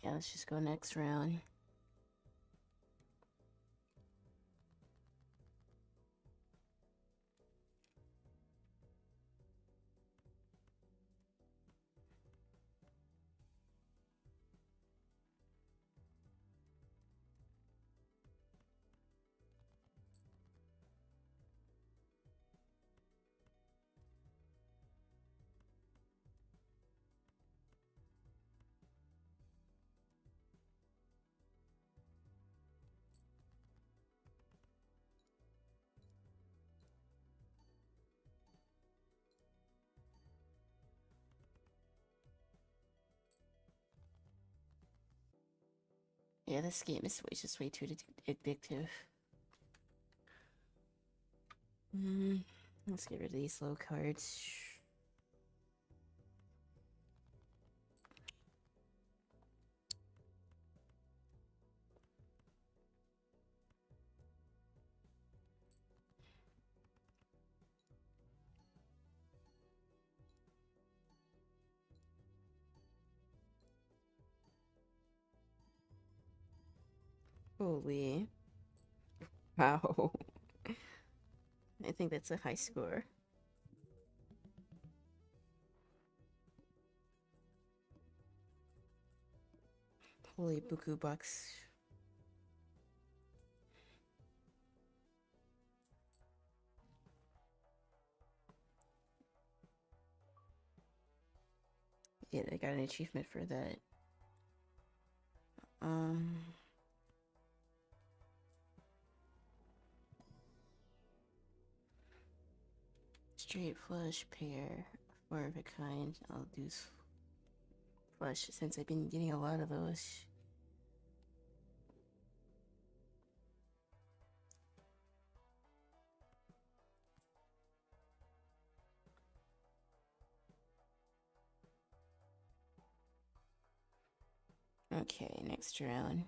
Yeah, let's just go next round. Yeah, this game is just way too addictive. Let's get rid of these low cards. Holy. Wow. I think that's a high score. Holy buku bucks. Yeah, I got an achievement for that. Straight flush pair, 4 of a kind. I'll do flush since I've been getting a lot of those. Okay, next round.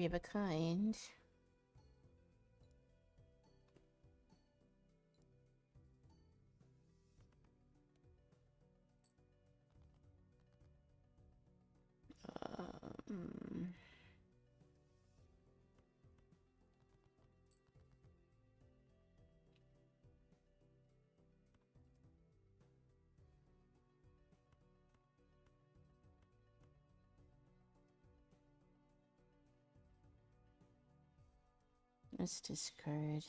We have a kind. Um, let's discard.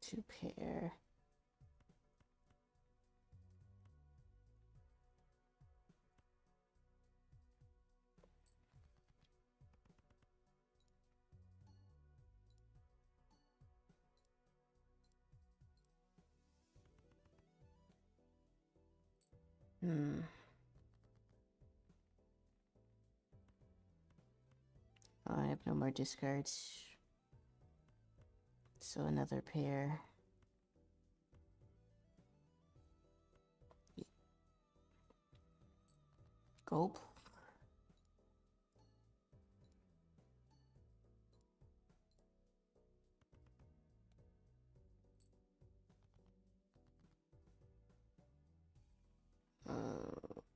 Two pair. Oh, I have no more discards. So another pair. Gulp.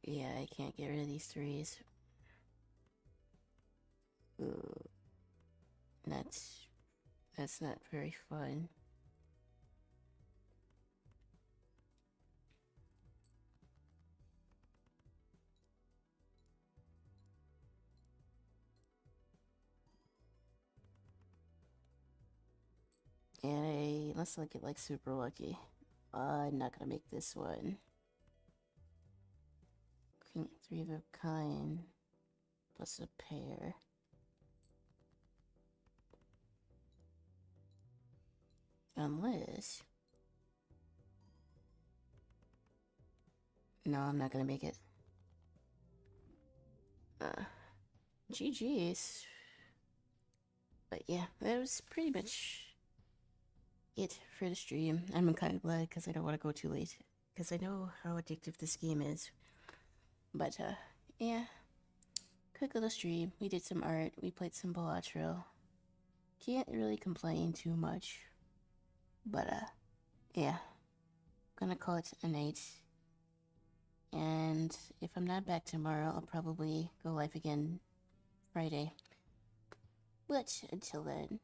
Yeah, I can't get rid of these threes. Ooh, that's not very fun. And let's look at like super lucky. I'm not gonna make this one. Queen, three of a kind, plus a pair. Unless... No, I'm not gonna make it. GG's. But yeah, that was pretty much it for the stream. I'm kind of glad because I don't want to go too late. Because I know how addictive this game is. But, yeah. Quick little stream. We did some art. We played some Balatro. Can't really complain too much. But, yeah. Gonna call it a night. And if I'm not back tomorrow, I'll probably go live again Friday. But until then,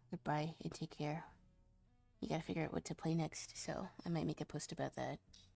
goodbye and take care. You gotta figure out what to play next, so I might make a post about that.